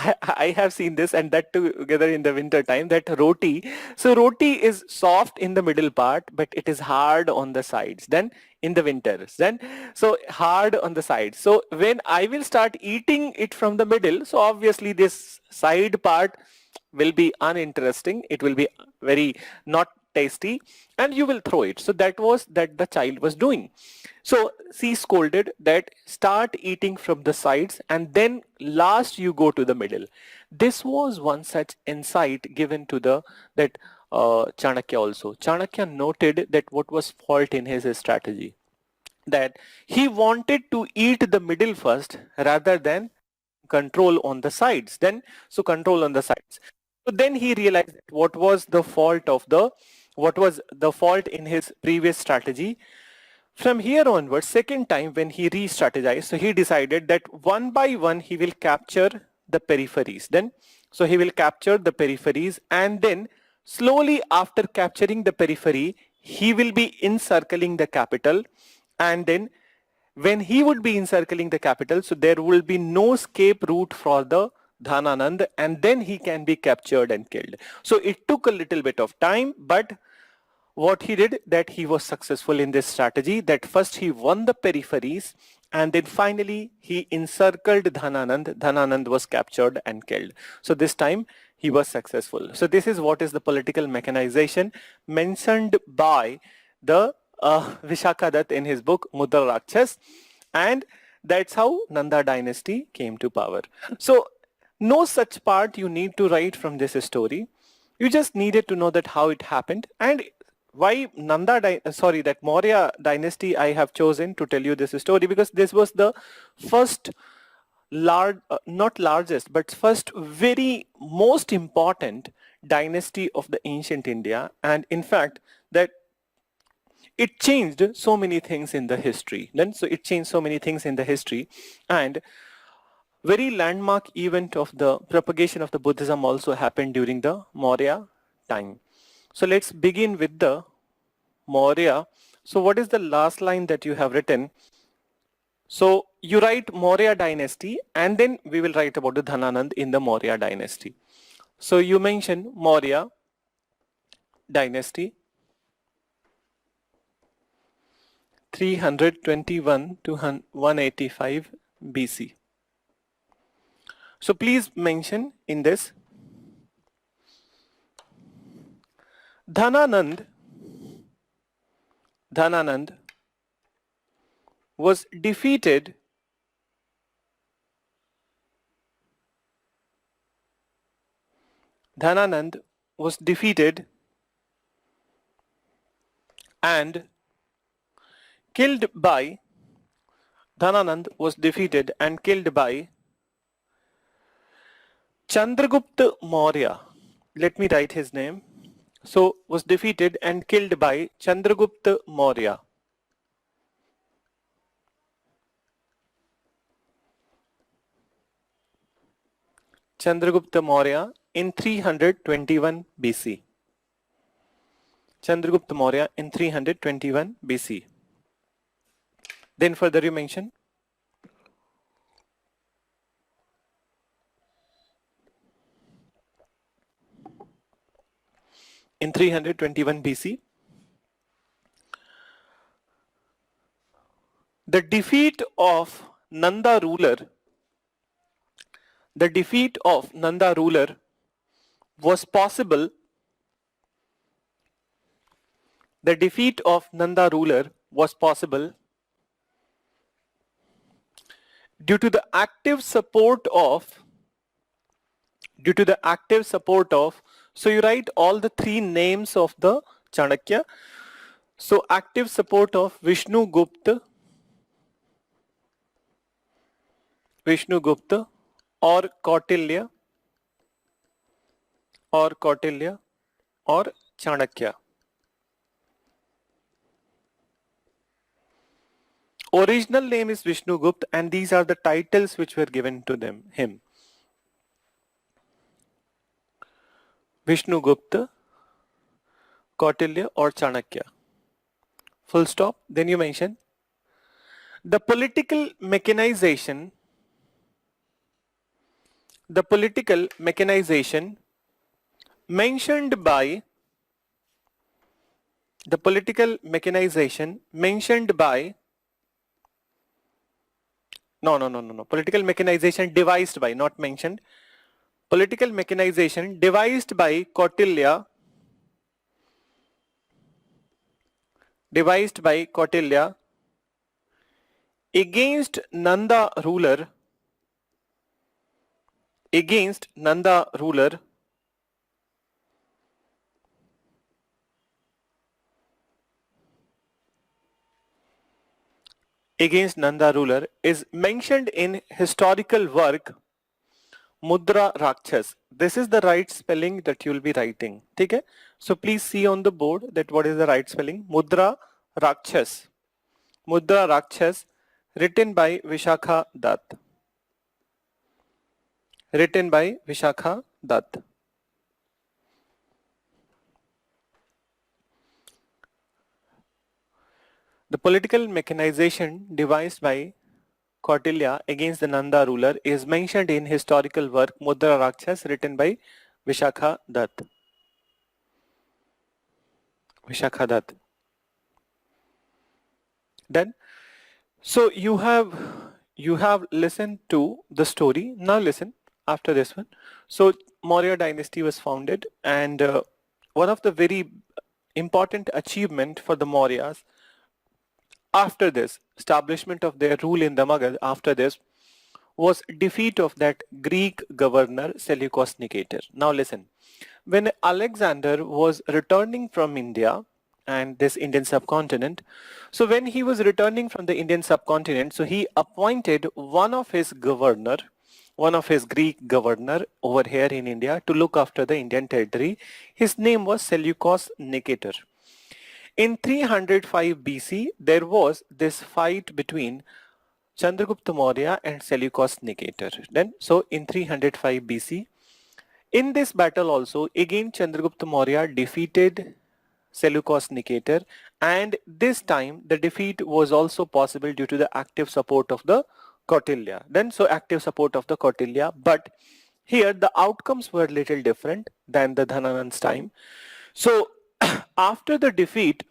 I have seen this, and that together in the winter time, that roti, so roti is soft in the middle part, but it is hard on the sides. Then in the winters, then so hard on the sides. So when I will start eating it from the middle, so obviously this side part will be uninteresting, it will be very not tasty, and you will throw it. So that was that the child was doing. So she scolded that start eating from the sides and then last you go to the middle. This was one such insight given to the that Chanakya also. Chanakya noted that what was fault in his strategy, that he wanted to eat the middle first rather than control on the sides. Then, so control on the sides. So then he realized what was the fault of the, what was the fault in his previous strategy. From here onwards, second time when he re-strategized, so he decided that one by one he will capture the peripheries. Then, so he will capture the peripheries, and then slowly after capturing the periphery, he will be encircling the capital, and then when he would be encircling the capital, so there will be no escape route for the Dhananand, and then he can be captured and killed. So it took a little bit of time, but what he did, that he was successful in this strategy, that first he won the peripheries and then finally he encircled Dhananand was captured and killed. So this time he was successful. So this is what is the political mechanization mentioned by the Vishaka Dutt in his book Mudra Rakshas, and that's how Nanda dynasty came to power. So no such part you need to write from this story. You just needed to know that how it happened, and why sorry, that Maurya dynasty I have chosen to tell you this story, because this was the first large, not largest, but first very most important dynasty of the ancient India, and in fact that it changed so many things in the history. Then, so it changed so many things in the history, and very landmark event of the propagation of the Buddhism also happened during the Maurya time. So let's begin with the Maurya. So what is the last line that you have written? So you write Maurya dynasty and then we will write about the Dhananand in the Maurya dynasty. So you mention Maurya dynasty 321 to 185 BC. So please mention in this Dhananand was defeated Dhananand was defeated and killed by Dhananand was defeated and killed by Chandragupta Maurya. Let me write his name. So was defeated and killed by Chandragupta Maurya. Chandragupta Maurya in 321 BC. Chandragupta Maurya in 321 BC. Then further you mention in 321 BC. The defeat of Nanda ruler, the defeat of Nanda ruler was possible. The defeat of Nanda ruler was possible due to the active support of, so you write all the three names of the Chanakya. So active support of Vishnu Gupta or Kautilya or Chanakya. Original name is Vishnu Gupta, and these are the titles which were given to him. Vishnu Gupta, Kautilya or Chanakya. Full stop. Then you mention the political mechanization mentioned by political mechanization devised by, not mentioned. Political mechanization devised by Kautilya against Nanda ruler against Nanda ruler is mentioned in historical work Mudra Rakshas. This is the right spelling that you will be writing. Okay? So please see on the board that what is the right spelling. Mudra Rakshas. Mudra Rakshas, written by Vishakha Dutt. Written by Vishakha Dutt. The political mechanization devised by Kautilya against the Nanda ruler is mentioned in historical work Mudra Rakshas, written by Vishakha Dutt. Vishakha Dutt. Then, so you have listened to the story. Now listen after this one. So Maurya dynasty was founded, and one of the very important achievement for the Mauryas after this establishment of their rule in the Magadh, after this was defeat of that Greek governor Seleucus Nicator. Now listen, when Alexander was returning from India and this Indian subcontinent, so when he was returning from the Indian subcontinent, so he appointed one of his Greek governor over here in India to look after the Indian territory. His name was Seleucus Nicator. In 305 BC, there was this fight between Chandragupta Maurya and Seleucus Nicator. Then, so in 305 BC, in this battle also, again Chandragupta Maurya defeated Seleucus Nicator, and this time the defeat was also possible due to the active support of the Kautilya. Then, so active support of the Kautilya, but here the outcomes were little different than the Dhananand's time. So after the defeat,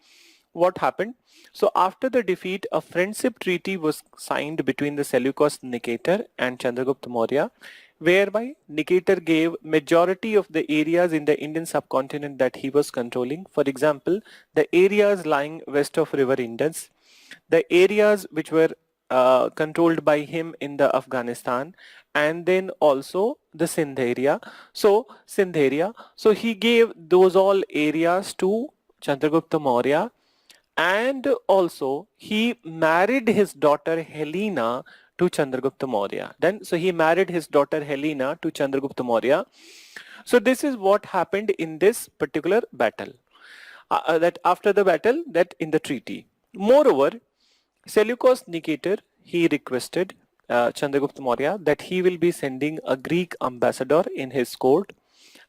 what happened? So after the defeat, a friendship treaty was signed between the Seleucus Nicator and Chandragupta Maurya, whereby Nicator gave majority of the areas in the Indian subcontinent that he was controlling. For example, the areas lying west of river Indus, the areas which were controlled by him in the Afghanistan, and then also the Sindh area. So he gave those all areas to Chandragupta Maurya, and also he married his daughter Helena to Chandragupta Maurya. Then, so he married his daughter Helena to Chandragupta Maurya. So this is what happened in this particular battle. That after the battle, that in the treaty. Moreover, Seleucus Nicator, he requested Chandragupta Maurya that he will be sending a Greek ambassador in his court,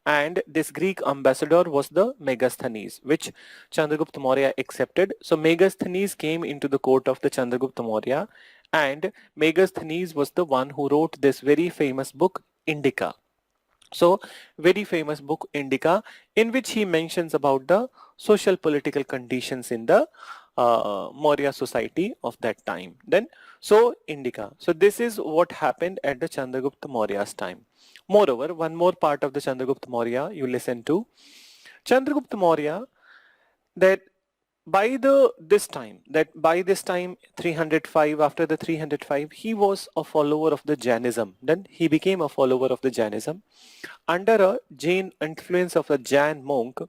and this Greek ambassador was the Megasthenes, which Chandragupta Maurya accepted. So Megasthenes came into the court of the Chandragupta Maurya, and Megasthenes was the one who wrote this very famous book, Indica. So very famous book Indica, in which he mentions about the social political conditions in the Maurya society of that time. Then so Indica. So this is what happened at the Chandragupta Maurya's time. Moreover, one more part of the Chandragupta Maurya you listen to. Chandragupta Maurya, that by this time 305, after the 305, he was a follower of the Jainism. Then he became a follower of the Jainism under a Jain influence of a Jain monk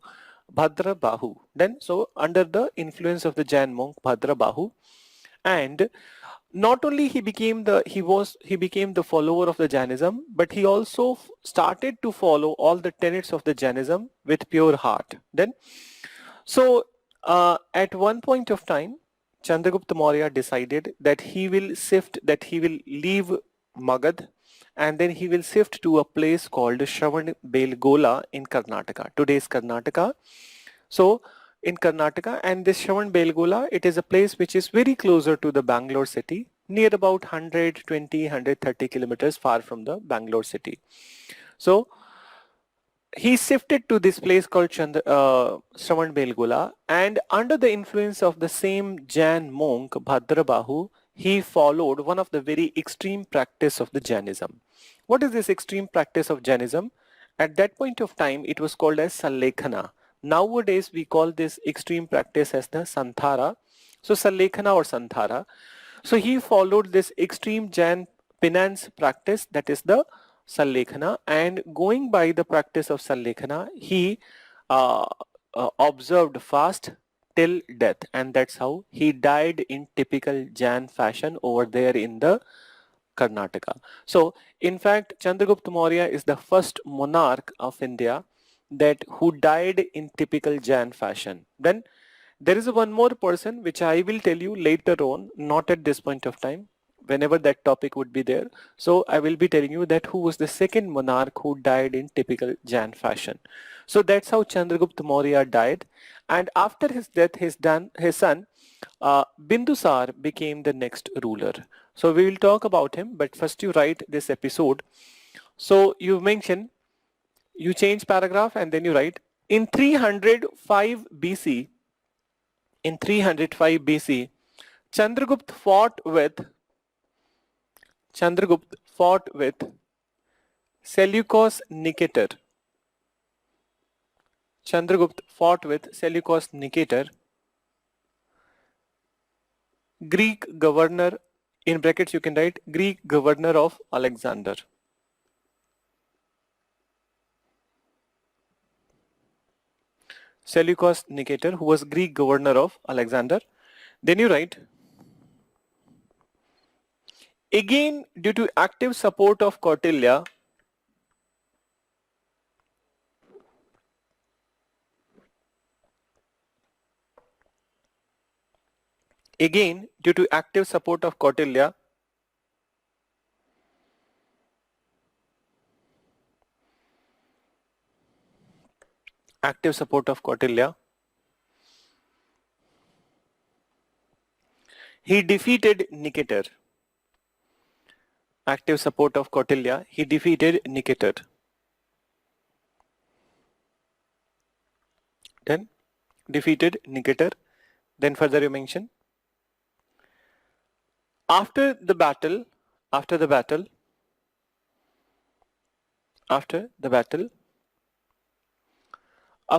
Bhadra Bahu. Then so under the influence of the Jain monk Bhadra Bahu, and not only he became the follower of the Jainism, but he also started to follow all the tenets of the Jainism with pure heart. Then so at one point of time, Chandragupta Maurya decided that that he will leave Magad, and then he will shift to a place called Shravan Belgola in Karnataka, today's Karnataka. So in Karnataka, and this Shravan Belgola, it is a place which is very closer to the Bangalore city, near about 120-130 kilometers far from the Bangalore city. So he shifted to this place called Shravan Belgola, and under the influence of the same Jain monk Bhadrabahu, he followed one of the very extreme practice of the Jainism. What is this extreme practice of Jainism? At that point of time, it was called as Sallekhana. Nowadays, we call this extreme practice as the Santhara. So Sallekhana or Santhara. So he followed this extreme Jain penance practice, that is the Sallekhana, and going by the practice of Sallekhana, he uh, observed fast till death, and that's how he died in typical Jain fashion over there in the Karnataka. So in fact, Chandragupta Maurya is the first monarch of India that who died in typical Jain fashion. Then there is one more person which I will tell you later on, not at this point of time, whenever that topic would be there. So I will be telling you that who was the second monarch who died in typical Jain fashion. So that's how Chandragupta Maurya died. And after his death, his son Bindusar became the next ruler. So we will talk about him, but first you write this episode. So you mention, you change paragraph and then you write, in 305 BC, in 305 BC, Chandragupta fought with Chandragupta fought with Seleucus Nicator. Chandragupta fought with Seleucus Nicator, Greek governor, in brackets you can write Greek governor of Alexander. Seleucus Nicator, who was Greek governor of Alexander. Then you write, again due to active support of Kautilya, again due to active support of Kautilya, active support of Kautilya, he defeated Nicator. Active support of Kautilya, he defeated Nicator. Then defeated Nicator. Then further you mention, after the battle, a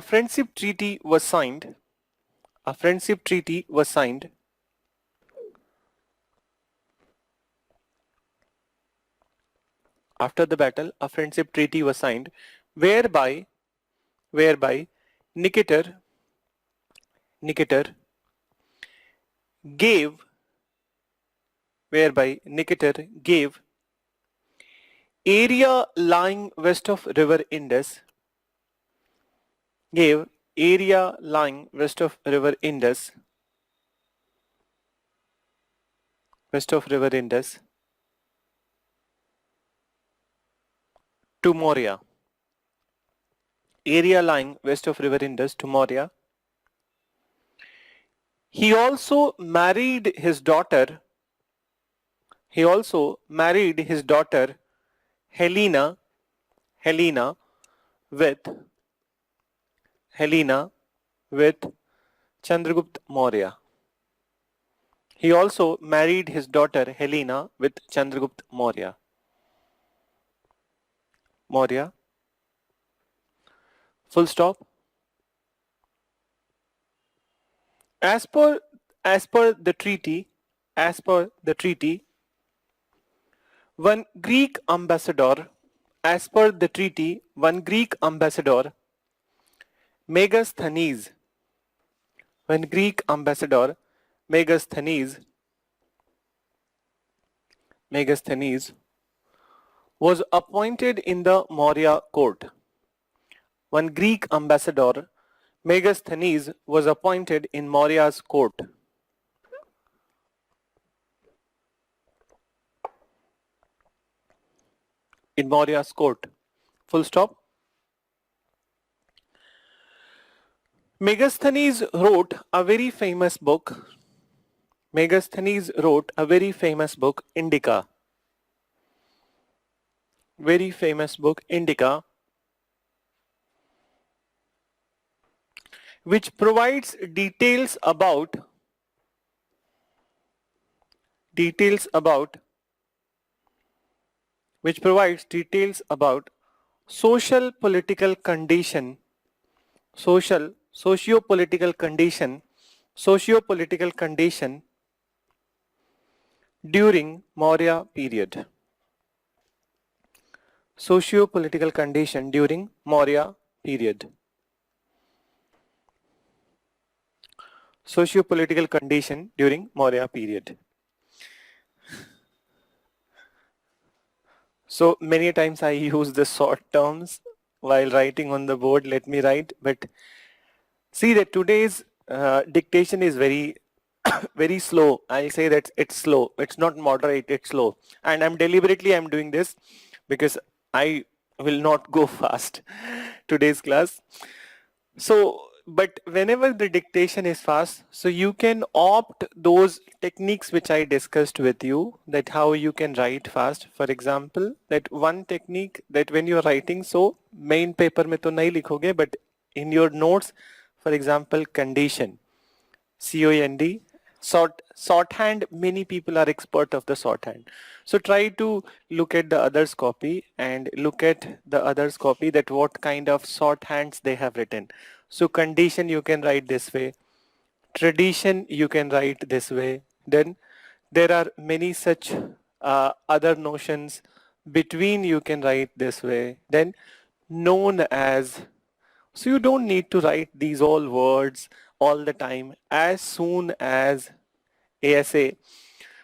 friendship treaty was signed. A friendship treaty was signed. After the battle, a friendship treaty was signed, whereby Nicator gave area lying west of river Indus, to Maurya. Area lying west of river Indus to Maurya. He also married his daughter. Helena Helena with Helena with Chandragupta Maurya. He also married his daughter Helena with Chandragupta Maurya. Maurya. Full stop. As per as per the treaty, as per the treaty, one Greek ambassador, as per the treaty, one Greek ambassador, Megasthenes, one Greek ambassador, Megasthenes, Megasthenes was appointed in the Maurya court. One Greek ambassador, Megasthenes, was appointed in Maurya's court. In Maurya's court. Full stop. Megasthenes wrote a very famous book. Megasthenes wrote a very famous book, Indica. Very famous book, Indica, which provides details about social political condition, socio-political condition during Maurya period. Socio-political condition during Maurya period. Socio-political condition during Maurya period. So many times I use the short terms while writing on the board. Let me write, but see that today's dictation is very very slow. I'll say that it's slow. It's not moderate, it's slow. And I'm doing this because I will not go fast today's class. So, but whenever the dictation is fast, so you can opt those techniques which I discussed with you, that how you can write fast. For example, that one technique that when you're writing, so main paper mein to nahi likhoge, but in your notes, for example, condition, COND, shorthand, many people are expert of the shorthand. So try to look at the others copy and look at the others copy, that what kind of shorthands they have written. So condition you can write this way, tradition you can write this way. Then there are many such other notions. Between you can write this way. Then known as. So you don't need to write these all words all the time. As soon as, ASA.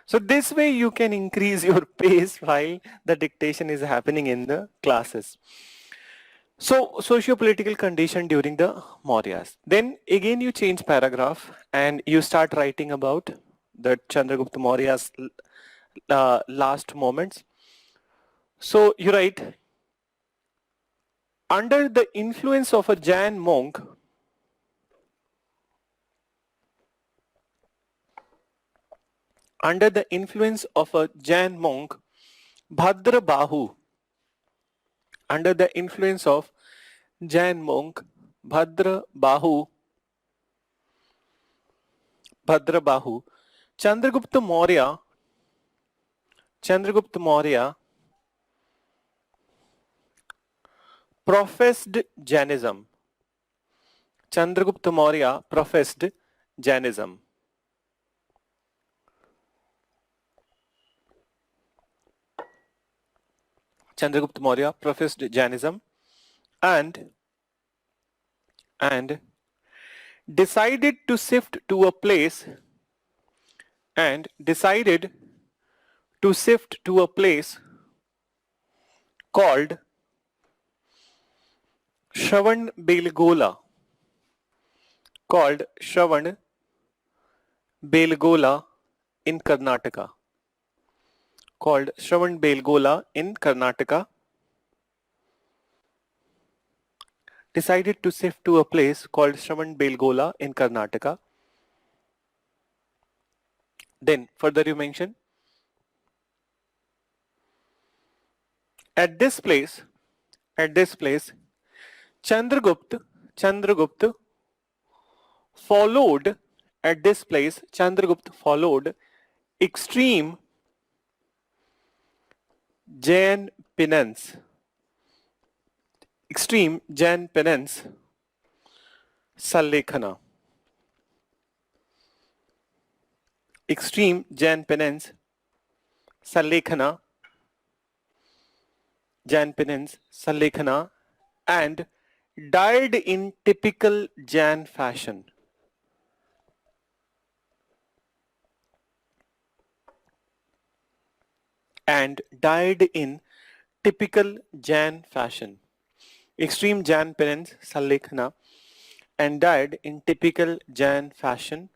So this way you can increase your pace while the dictation is happening in the classes. So socio-political condition during the Mauryas. Then again you change paragraph and you start writing about the Chandragupta Maurya's last moments. So you write, under the influence of a Jain monk, under the influence of a Jain monk, Bhadra Bahu, under the influence of Jain monk, Bhadra Bahu, Chandragupta Maurya professed Jainism. Chandragupta Maurya professed Jainism. Chandragupta Maurya professed Jainism and decided to shift to a place called Shravan Belgola, in Karnataka. Decided to shift to a place called Shravan Belgola in Karnataka. Then further you mention, at this place at this place, Chandragupta followed at this place, Chandragupta followed extreme Jain penance, extreme Jain penance, Salekhana, extreme Jain penance, Salekhana, Jain penance, Salekhana, and died in typical Jain fashion. And died in typical Jain fashion. Extreme Jain penance, Salekhana, and died in typical Jain fashion,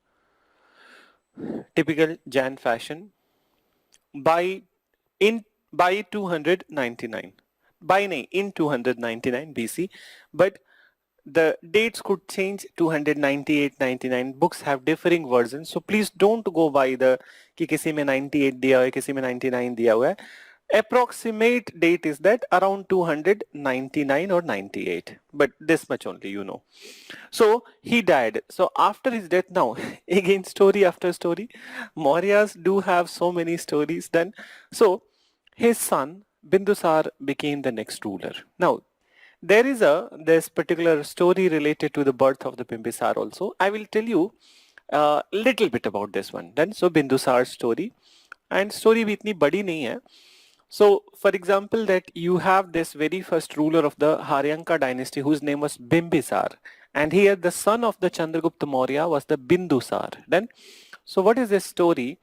by in by 299, by in 299 BC, but the dates could change. 298, 99 books have differing versions, so please don't go by the कि किसी में 98 दिया हुआ है, किसी में 99 दिया हुआ है. Approximate date is that around 299 or 98, but this much only you know. So he died. So after his death, now again story after story, Mauryas do have so many stories then. So his son Bindusar became the next ruler. Now there is this particular story related to the birth of the Bimbisar also. I will tell you a little bit about this one then. So Bindusar's story, and story भी इतनी बड़ी नहीं है. So for example, that you have this very first ruler of the Haryanka dynasty whose name was Bimbisar, and here the son of the Chandragupta Maurya was the Bindusar. Then, so what is this story?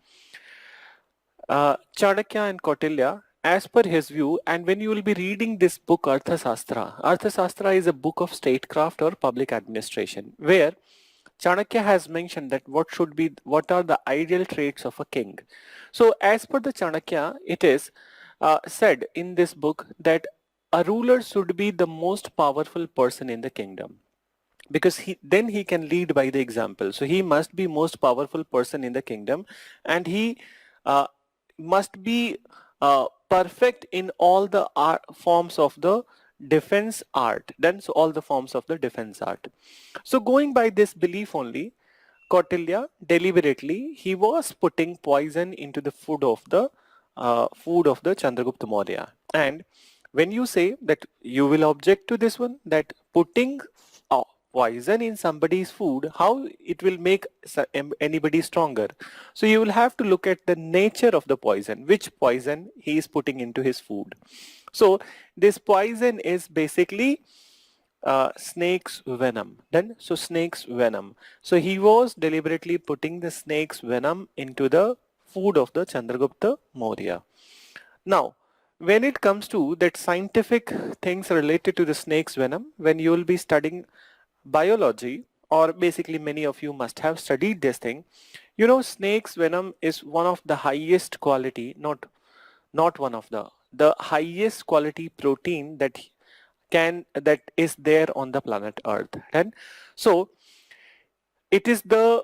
Chanakya and Kautilya, as per his view, and when you will be reading this book Arthasastra is a book of statecraft or public administration, where Chanakya has mentioned that what are the ideal traits of a king. So as per the Chanakya, it is said in this book that a ruler should be the most powerful person in the kingdom, because then he can lead by the example. So he must be most powerful person in the kingdom, and he must be perfect in all the forms of the defense art. Then so all the forms of the defense art. So going by this belief only, Kautilya deliberately he was putting poison into the food of the Chandragupta Maurya. And when you say that you will object to this one, that putting poison in somebody's food, how it will make anybody stronger? So you will have to look at the nature of the poison, which poison he is putting into his food. So this poison is basically snake's venom. Then so snake's venom. So he was deliberately putting the snake's venom into the food of the Chandragupta Maurya. Now, when it comes to that scientific things related to the snake's venom, when you will be studying biology, or basically many of you must have studied this thing, you know, snake's venom is one of the highest quality, not one of the highest quality protein that is there on the planet Earth. And so it is the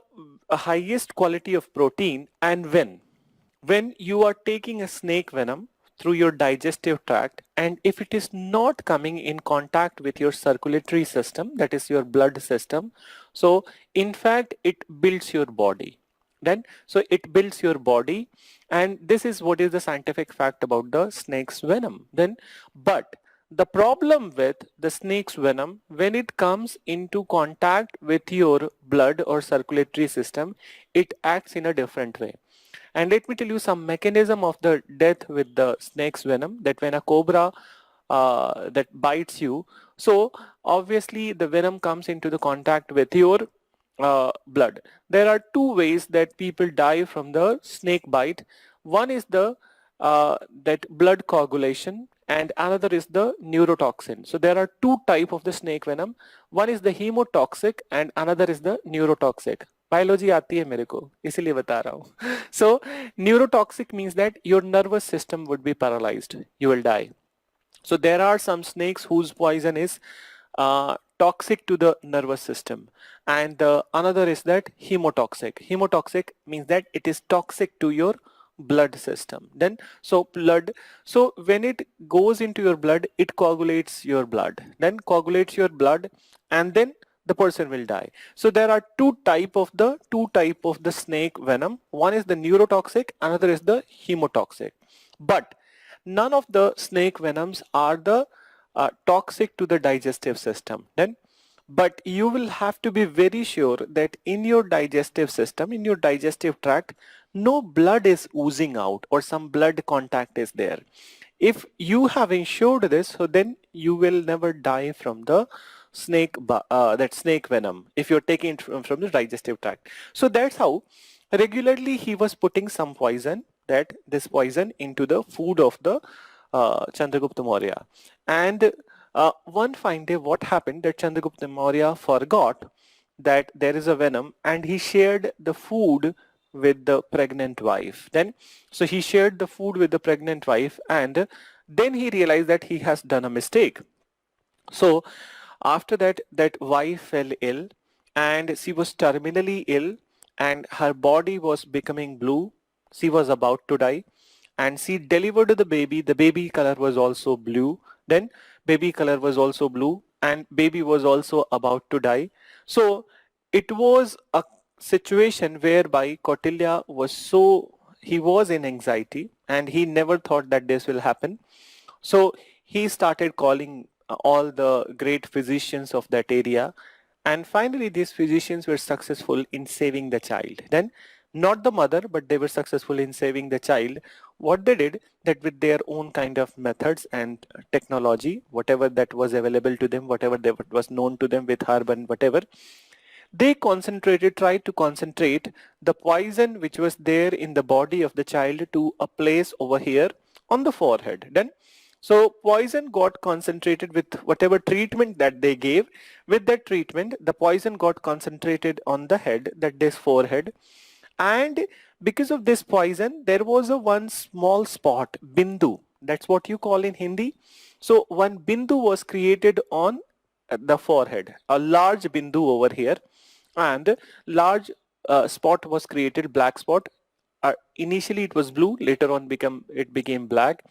highest quality of protein, and when you are taking a snake venom through your digestive tract, and if it is not coming in contact with your circulatory system, that is your blood system, so in fact it builds your body. Then so it builds your body, and this is what is the scientific fact about the snake's venom. Then but the problem with the snake's venom, when it comes into contact with your blood or circulatory system, it acts in a different way. And let me tell you some mechanism of the death with the snake's venom, that when a cobra that bites you, so obviously the venom comes into the contact with your blood. There are two ways that people die from the snake bite. One is the that blood coagulation, and another is the neurotoxin. So there are two type of the snake venom. One is the hemotoxic and another is the neurotoxic. Biology आती है मेरे को, इसीलिए बता रहा हूँ. So neurotoxic means that your nervous system would be paralyzed, you will die. So there are some snakes whose poison is toxic to the nervous system, and another is that hemotoxic. Hemotoxic means that it is toxic to your blood system. Then so when it goes into your blood, it coagulates your blood, then coagulates your blood, and then the person will die. So there are two type of the snake venom. One is the neurotoxic, another is the hemotoxic. But none of the snake venoms are the toxic to the digestive system. Then but you will have to be very sure that in your digestive system, in your digestive tract, no blood is oozing out or some blood contact is there. If you have ensured this, so then you will never die from the that snake venom if you're taking it from the digestive tract. So that's how regularly he was putting some poison, that this poison into the food of the Chandragupta Maurya. And one fine day, what happened that Chandragupta Maurya forgot that there is a venom, and he shared the food with the pregnant wife. Then, so he shared the food with the pregnant wife, and then he realized that he has done a mistake. So after that, that wife fell ill, and she was terminally ill, and her body was becoming blue. She was about to die, and she delivered the baby. The baby color was also blue. Then baby color was also blue, and baby was also about to die. So it was a situation whereby Kautilya was he was in anxiety, and he never thought that this will happen. So he started calling all the great physicians of that area, and finally these physicians were successful in saving the child. Then not the mother, but they were successful in saving the child. What they did, that with their own kind of methods and technology, whatever that was available to them, whatever was known to them with herb and whatever, they tried to concentrate the poison which was there in the body of the child to a place over here on the forehead. Then so poison got concentrated with whatever treatment that they gave. With that treatment, the poison got concentrated on the head, that is forehead. And because of this poison, there was a one small spot, bindu. That's what you call in Hindi. So one bindu was created on the forehead, a large bindu over here, and large spot was created, black spot. Initially it was blue, later on it became black,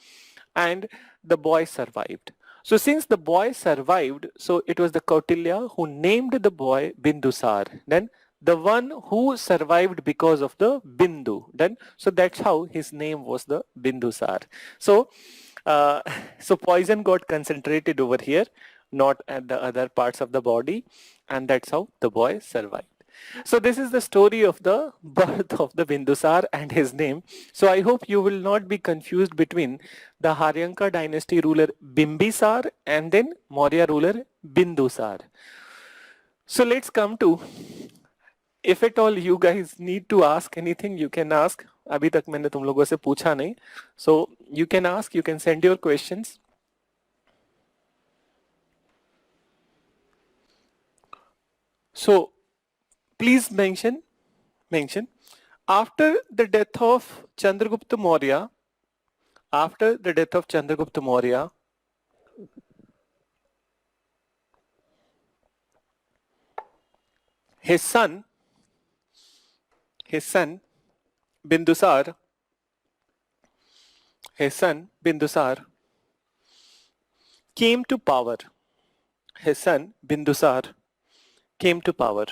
and the boy survived. So since the boy survived, so it was the Kautilya who named the boy Bindusar. Then the one who survived because of the Bindu. Then so that's how his name was the Bindusar. So uh, so poison got concentrated over here, not at the other parts of the body, and that's how the boy survived. So this is the story of the birth of the Bindusar and his name. So I hope you will not be confused between the Haryanka dynasty ruler Bimbisar and then Maurya ruler Bindusar. So let's come to, if at all you guys need to ask anything, you can ask. अभी तक मैंने तुम लोगों से पूछा नहीं. So you can ask, you can send your questions. So please mention after the death of Chandragupta Maurya, his son Bindusar, came to power. His son Bindusar came to power.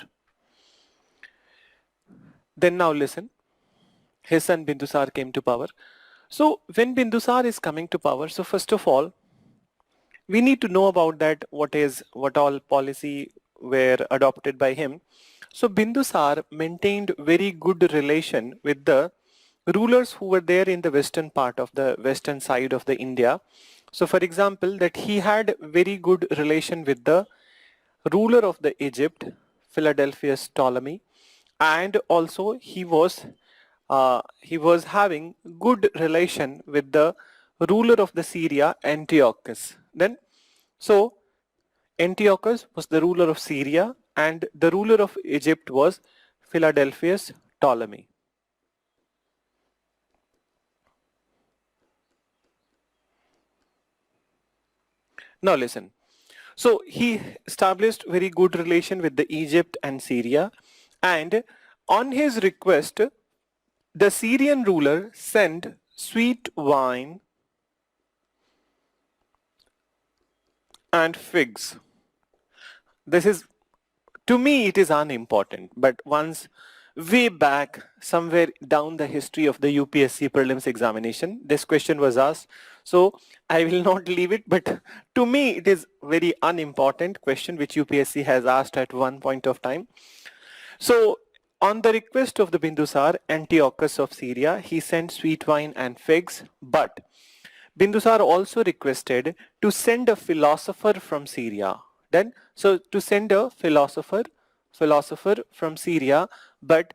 Then now listen, his son Bindusar came to power. So when Bindusar is coming to power, so first of all, we need to know about that, what all policy were adopted by him. So Bindusar maintained very good relation with the rulers who were there in the western side of the India. So for example, that he had very good relation with the ruler of the Egypt, Philadelphus Ptolemy, and also he was having good relation with the ruler of the Syria, Antiochus. Then so Antiochus was the ruler of Syria, and the ruler of Egypt was Philadelphus Ptolemy. Now listen. So he established very good relation with the Egypt and Syria, and on his request, The Syrian ruler sent sweet wine and figs. This is, to me, it is unimportant, but once way back, somewhere down the history of the UPSC prelims examination, this question was asked. So I will not leave it, but to me, it is very unimportant question which UPSC has asked at one point of time. So on the request of the Bindusar, Antiochus of Syria, he sent sweet wine and figs, but Bindusar also requested to send a philosopher from Syria. Then, so to send a philosopher from Syria, but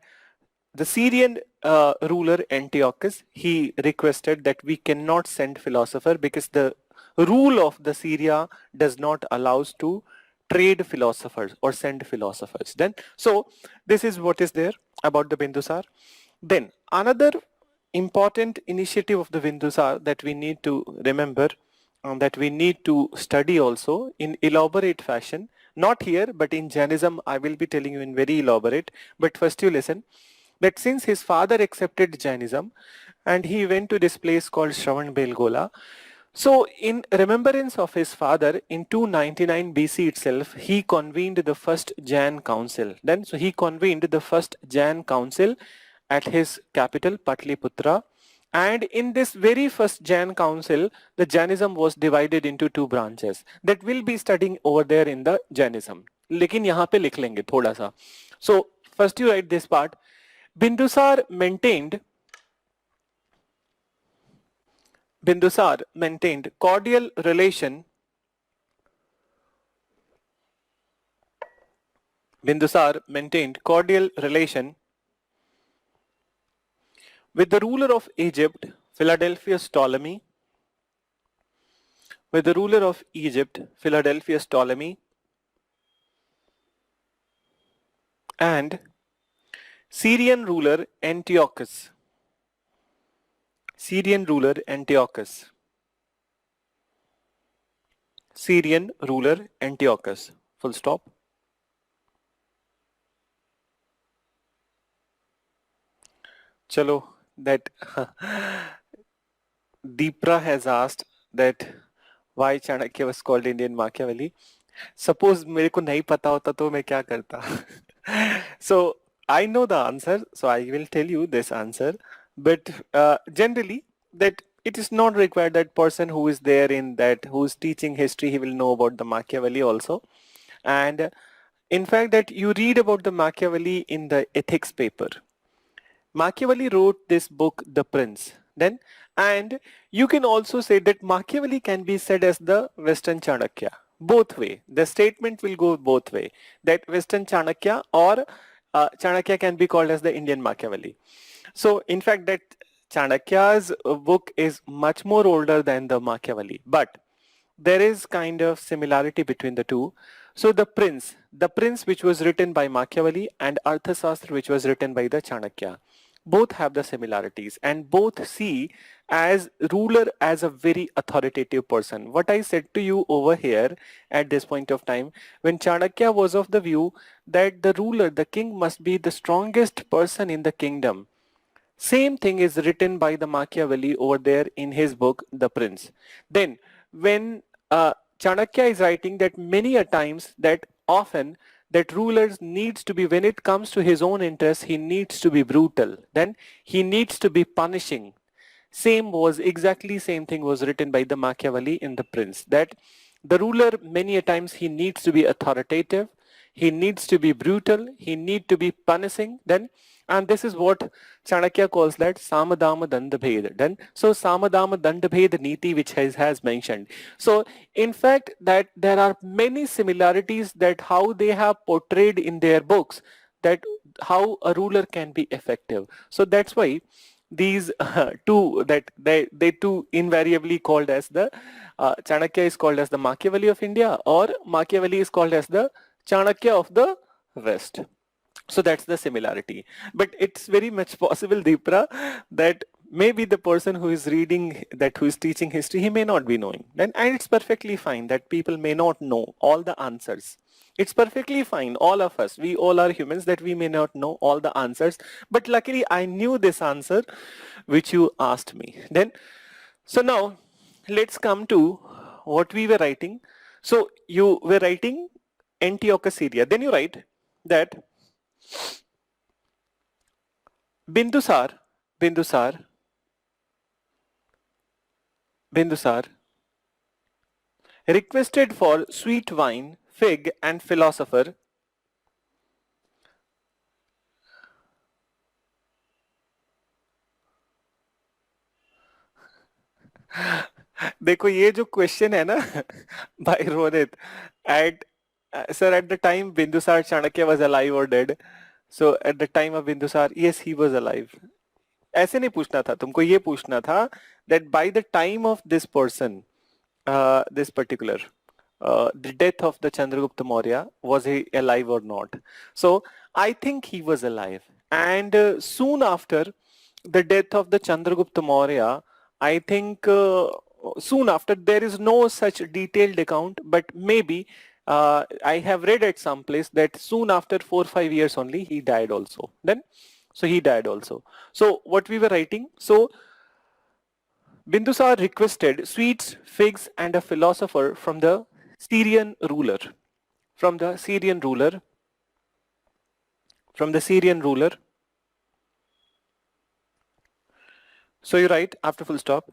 the Syrian ruler Antiochus, he requested that we cannot send philosopher because the rule of the Syria does not allow us to trade philosophers or send philosophers. Then, so this is what is there about the Bindusar. Then another important initiative of the Bindusar that we need to remember, that we need to study also in elaborate fashion. Not here, but in Jainism, I will be telling you in very elaborate. But first you listen that since his father accepted Jainism and he went to this place called Shravan Belgola, so in remembrance of his father, in 299 BC itself, he convened the first Jain council. Then, so he convened the first Jain council at his capital, Patliputra. And in this very first Jain council, the Jainism was divided into two branches that we'll be studying over there in the Jainism. लेकिन यहाँ पे लिख लेंगे थोड़ा सा. So first you write this part. Bindusar maintained cordial relation. Bindusar maintained cordial relation with the ruler of Egypt, Philadelphus Ptolemy, with the ruler of Egypt, Philadelphus Ptolemy, and Syrian ruler Antiochus. Syrian ruler Antiochus. Syrian ruler Antiochus. Full stop. Chalo, that Deepra has asked that why Chanakya was called Indian Machiavelli. Suppose मेरे को नहीं पता होता तो मैं क्या करता? So I know the answer, so I will tell you this answer. But generally, that it is not required that person who is there in that, who is teaching history, he will know about the Machiavelli also. And in fact, that you read about the Machiavelli in the ethics paper. Machiavelli wrote this book, The Prince. Then, and you can also say that Machiavelli can be said as the Western Chanakya. Both way. The statement will go both way. That Western Chanakya or Chanakya can be called as the Indian Machiavelli. So, in fact, that Chanakya's book is much more older than the Machiavelli. But there is kind of similarity between the two. So the Prince which was written by Machiavelli, and Arthashastra which was written by the Chanakya, both have the similarities and both see as ruler as a very authoritative person. What I said to you over here at this point of time, when Chanakya was of the view that the ruler, the king, must be the strongest person in the kingdom, same thing is written by the Machiavelli over there in his book, The Prince. Then when Chanakya is writing that many a times that often that rulers needs to be, when it comes to his own interest, he needs to be brutal. Then he needs to be punishing. Exactly same thing was written by the Machiavelli in The Prince, that the ruler many a times he needs to be authoritative, he needs to be brutal, he need to be punishing. Then, and this is what Chanakya calls that Samadama Dandabhed. Then, so Samadama Dandabhed Niti which has mentioned. So in fact that there are many similarities that how they have portrayed in their books, that how a ruler can be effective. So that's why these two, that they two invariably called as the Chanakya is called as the Machiavelli of India, or Machiavelli is called as the Chanakya of the West. So that's the similarity. But it's very much possible, Deepra, that maybe the person who is reading, that who is teaching history, he may not be knowing. And it's perfectly fine that people may not know all the answers. It's perfectly fine. All of us, we all are humans, that we may not know all the answers. But luckily I knew this answer which you asked me. Then, so now let's come to what we were writing. So you were writing Antiochus Syria. Then you write that Bindusar, Bindusar, Bindusar requested for sweet wine, fig and philosopher. देखो ये जो question है ना भाई Ronit at sir at the time Bindusar Chanakya was alive or dead. So at the time of Bindusar, yes, he was alive. ऐसे नहीं पूछना था तुमको, ये पूछना था that by the time of this person, this particular the death of the Chandragupta Maurya, was he alive or not? So I think he was alive, and soon after the death of the Chandragupta Maurya, I think soon after, there is no such detailed account, but maybe I have read at some place that soon after 4 or 5 years only he died also. Then, so he died also. So what we were writing, so Bindusar requested sweets, figs, and a philosopher from the Syrian ruler. From the Syrian ruler. From the Syrian ruler. So you write after full stop.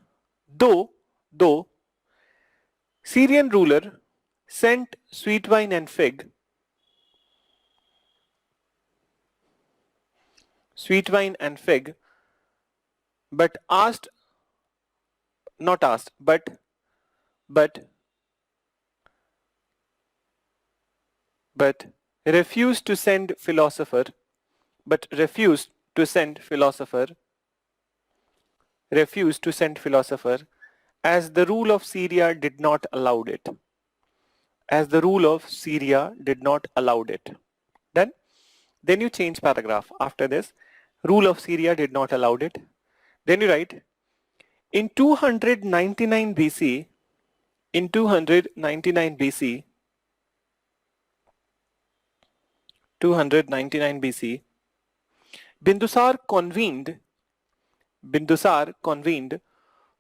Though Syrian ruler sent sweet wine and fig. Sweet wine and fig, but asked, not asked, but refused to send philosopher, but refused to send philosopher, refused to send philosopher, as the rule of Syria did not allow it. As the rule of Syria did not allow it. Then you change paragraph after this. Rule of Syria did not allow it. Then you write, in 299 BC, in 299 BC, 299 BC, Bindusar convened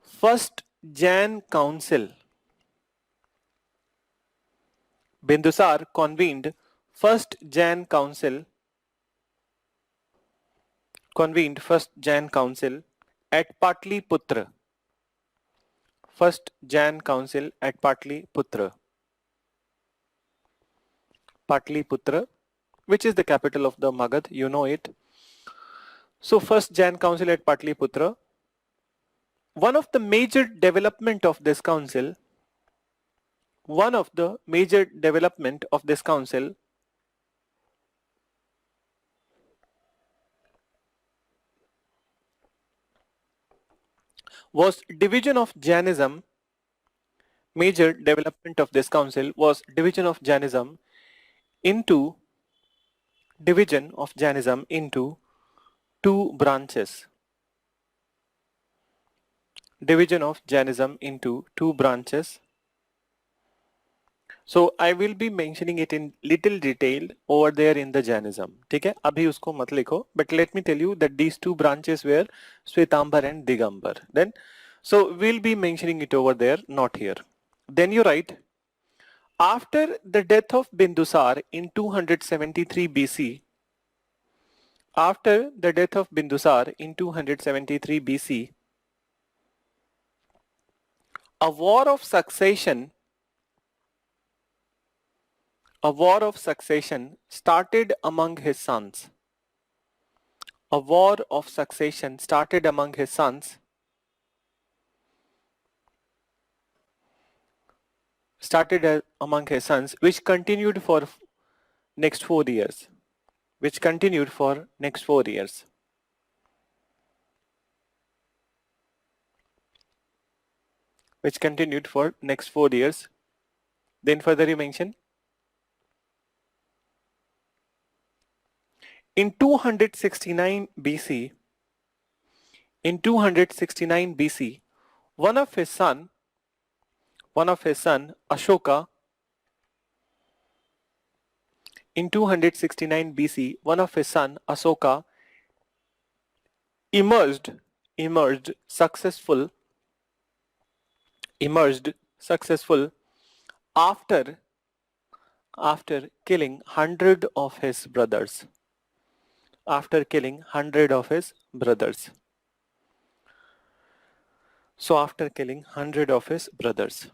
first Jan Council. Bindusar convened first Jan Council. Convened first Jan Council at Patliputra. First Jan Council at Patliputra. Patliputra, which is the capital of the Magad, you know it. So first Jan Council at Patliputra. One of the major development of this council, was division of Jainism. Major development of this council was division of Jainism into two branches. Division of Jainism into two branches. So I will be mentioning it in little detail over there in the Jainism. ठीक है, अभी उसको मत लिखो. But let me tell you that these two branches were Shwetambar and Digambar. Then, so we'll be mentioning it over there, not here. Then you write, after the death of Bindusar in 273 BC, after the death of Bindusar in 273 BC, a war of succession started among his sons. A war of succession started among his sons. Which continued for next 4 years. Which continued for next 4 years. Which continued for next 4 years. Then further you mention, in 269 BC, one of his son Ashoka in 269 BC, one of his son, Asoka, emerged, emerged successful, emerged successful after killing 100 of his brothers. After killing 100 of his brothers. So after killing 100 of his brothers.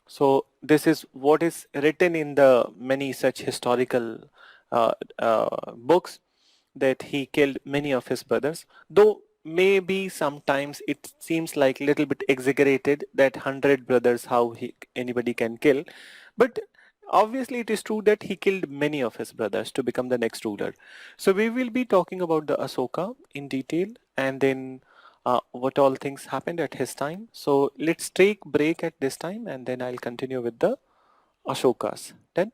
So this is what is written in the many such historical books, that he killed many of his brothers, though maybe sometimes it seems like little bit exaggerated that 100 brothers how anybody can kill, but obviously it is true that he killed many of his brothers to become the next ruler. So we will be talking about the Asoka in detail, and then what all things happened at his time. So let's take break at this time, and then I'll continue with the Ashokas. Then,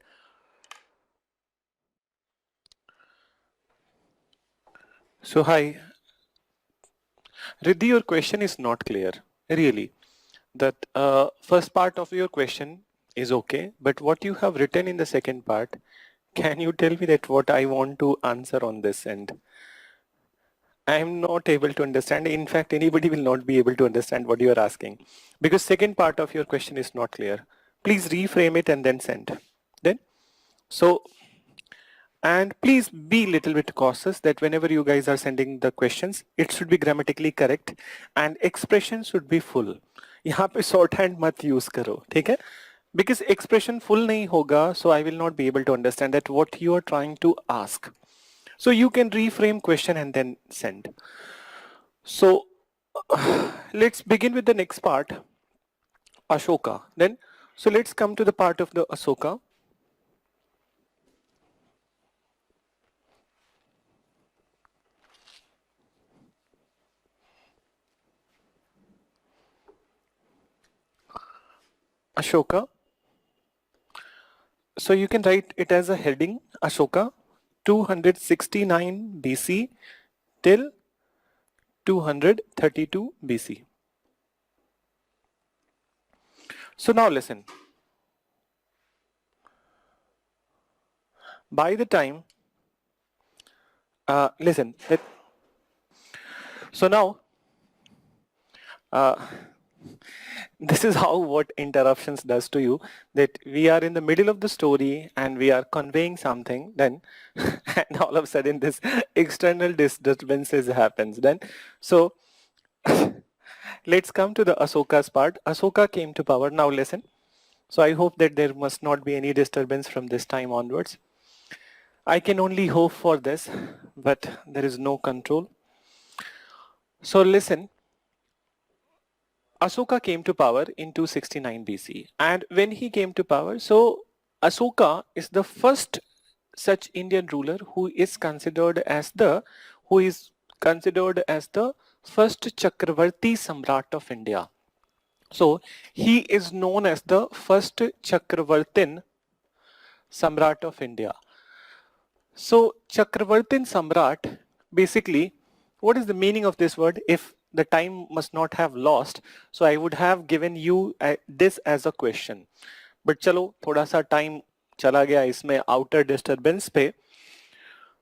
so hi, Riddhi, your question is not clear, really. That first part of your question is okay, but what you have written in the second part, can you tell me that what I want to answer on this end? I am not able to understand. In fact, anybody will not be able to understand what you are asking, because second part of your question is not clear. Please reframe it and then send. Then, so, and please be little bit cautious that whenever you guys are sending the questions, it should be grammatically correct and expression should be full. यहाँ पे short hand मत use करो, ठीक है? Because expression full नहीं होगा, so I will not be able to understand that what you are trying to ask. So you can reframe question and then send. So let's begin with the next part, Ashoka. Then, so let's come to the part of the Ashoka. Ashoka. So you can write it as a heading, Ashoka, 269 BC till 232 BC. So now listen. By the time, listen. So now, this is how what interruptions does to you, that we are in the middle of the story and we are conveying something, then and all of a sudden this external disturbances happens. Then so let's come to the Ashoka's part. Ashoka came to power. Now listen. So I hope that there must not be any disturbance from this time onwards. I can only hope for this, but there is no control. So listen. Ashoka came to power in 269 BC, and when he came to power, so Ashoka is the first such Indian ruler who is considered as the first Chakravarti Samrat of India. So he is known as the first Chakravartin Samrat of India. So Chakravartin Samrat, basically, what is the meaning of this word? If the time must not have lost, so I would have given you this as a question. But चलो थोड़ा सा time चला गया इसमें outer disturbance पे.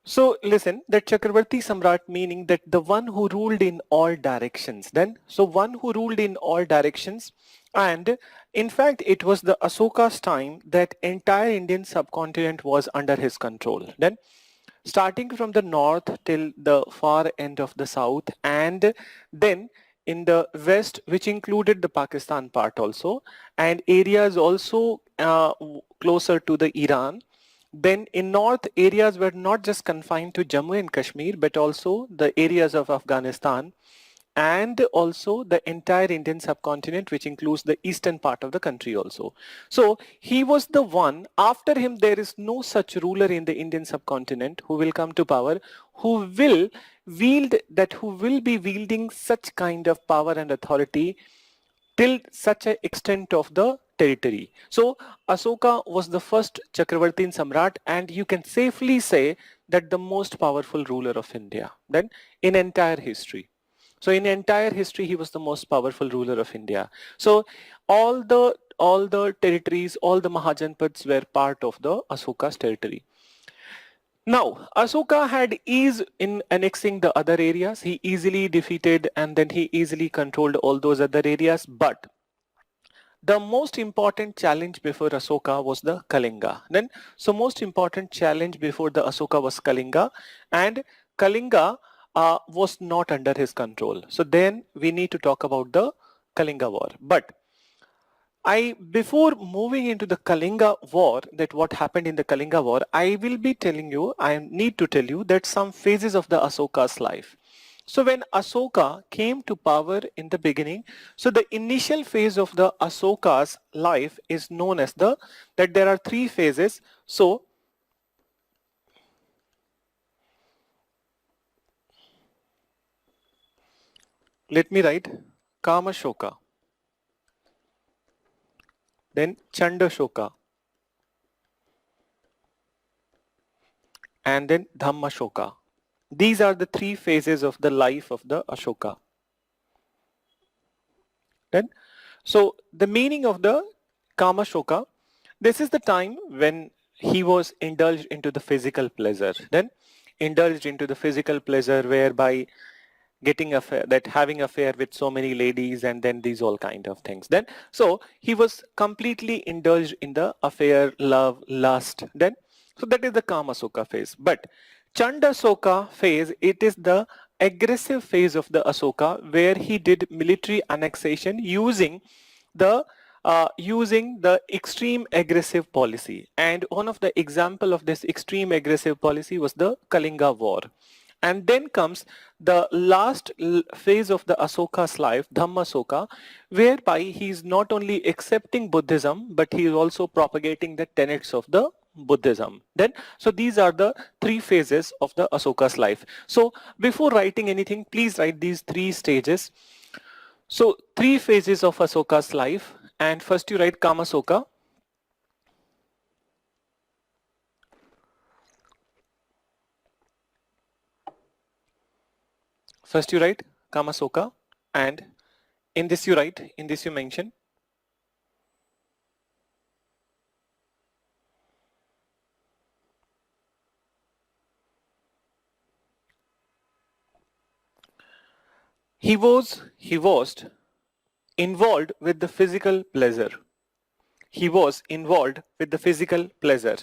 So listen, that Chakravarti Samrat meaning that the one who ruled in all directions. Then, so one who ruled in all directions, and in fact it was the Ashoka's time that entire Indian subcontinent was under his control. Then, starting from the north till the far end of the south, and then in the west, which included the Pakistan part also, and areas also closer to the Iran. Then in north, areas were not just confined to Jammu and Kashmir, but also the areas of Afghanistan and also the entire Indian subcontinent, which includes the eastern part of the country also. So he was the one. After him, there is no such ruler in the Indian subcontinent who will come to power, who will be wielding such kind of power and authority till such an extent of the territory. So Ashoka was the first Chakravartin Samrat, and you can safely say that the most powerful ruler of India then in entire history. So in entire history, he was the most powerful ruler of India. So all the territories, all the Mahajanpads were part of the Ashoka's territory. Now, Ashoka had ease in annexing the other areas. He easily defeated and then he easily controlled all those other areas. But the most important challenge before Ashoka was the Kalinga. So most important challenge before the Ashoka was Kalinga, and Kalinga was not under his control. So then we need to talk about the Kalinga war. But before moving into the Kalinga war, that what happened in the Kalinga war, I will be telling you, I need to tell you that some phases of the Ashoka's life. So when Ashoka came to power in the beginning, so the initial phase of the Ashoka's life is known as that there are three phases. So let me write Kamashoka, then Chandashoka, and then Dhammashoka. These are the three phases of the life of the Ashoka. Then, so the meaning of the Kamashoka, this is the time when he was indulged into the physical pleasure. Then indulged into the physical pleasure whereby getting affair, that having affair with so many ladies and then these all kind of things. Then so he was completely indulged in the affair, love, lust. Then so that is the Kamashoka phase. But Chandasoka phase, it is the aggressive phase of the Ashoka where he did military annexation using the extreme aggressive policy. And one of the example of this extreme aggressive policy was the Kalinga war. And then comes the last phase of the Ashoka's life, Dhammasoka, whereby he is not only accepting Buddhism, but he is also propagating the tenets of the Buddhism. Then, so these are the three phases of the Ashoka's life. So before writing anything, please write these three stages. So three phases of Ashoka's life, and first you write Kamasoka. First you write Kamasoka, and in this you write, in this you mention he was involved with the physical pleasure. He was involved with the physical pleasure.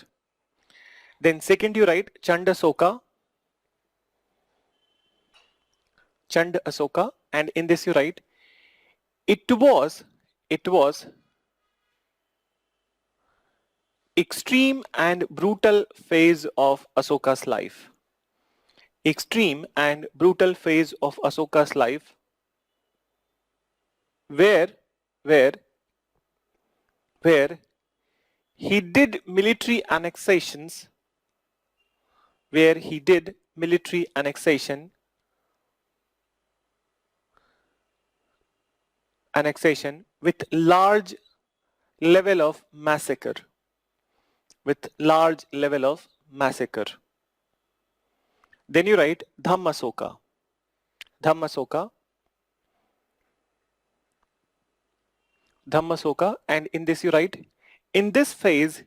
Then second you write Chandasoka, Chandasoka, and in this you write it was extreme and brutal phase of Ashoka's life. Extreme and brutal phase of Ashoka's life where where where he did military annexations, where he did military annexation with large level of massacre, with large level of massacre. Then you write Dhammasoka, Dhammasoka, Dhammasoka, and in this you write in this phase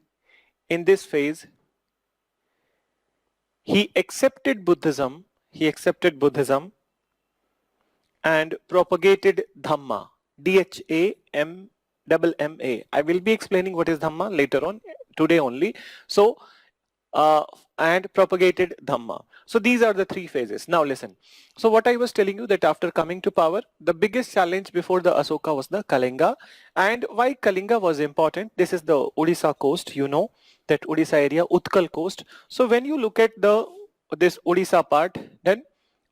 he accepted Buddhism, and propagated Dhamma, Dhamma. I will be explaining what is Dhamma later on, today only. So, and propagated Dhamma. So these are the three phases. Now listen. So what I was telling you, that after coming to power, the biggest challenge before the Ashoka was the Kalinga. And why Kalinga was important? This is the Odisha coast, you know, that Odisha area, Utkal coast. So when you look at this Odisha part, then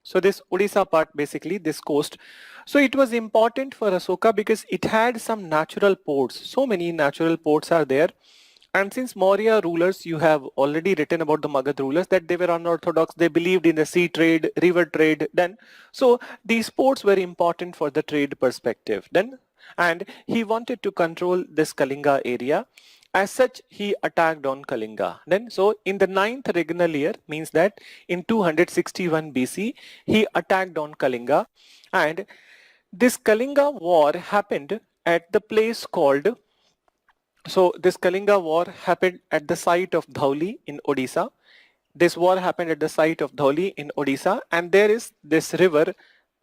so this Odisha part, basically this coast, so it was important for Ashoka because it had some natural ports. So many natural ports are there. And since Maurya rulers, you have already written about the Magad rulers, that they were unorthodox, they believed in the sea trade, river trade, then. So these ports were important for the trade perspective then. And he wanted to control this Kalinga area. As such, he attacked on Kalinga. Then, so in the 9th regnal year, means that in 261 BC, he attacked on Kalinga. And this Kalinga war happened at the place called, so this Kalinga war happened at the site of Dhauli in Odisha. This war happened at the site of Dhauli in Odisha, and there is this river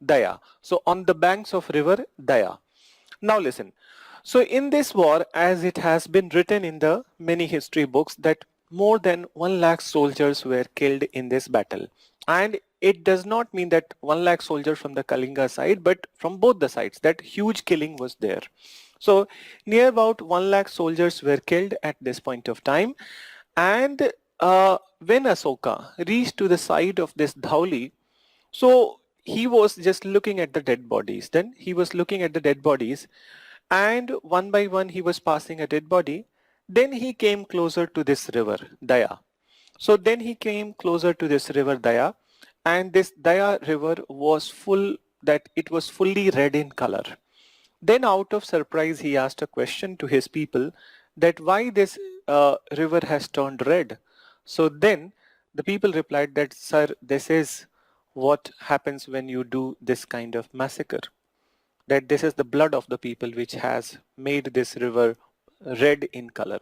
Daya. So on the banks of river Daya. Now listen. So in this war, as it has been written in the many history books, that more than 1 lakh soldiers were killed in this battle. And it does not mean that 1 lakh soldiers from the Kalinga side, but from both the sides, that huge killing was there. So near about 1 lakh soldiers were killed at this point of time. And when Asoka reached to the side of this Dhauli, so he was just looking at the dead bodies. Then he was looking at the dead bodies, and one by one he was passing a dead body. Then he came closer to this river, Daya. So then he came closer to this river Daya, and this Daya river was full, that it was fully red in color. Then out of surprise he asked a question to his people that why this river has turned red. So then the people replied that, sir, this is what happens when you do this kind of massacre, that this is the blood of the people which has made this river red in color.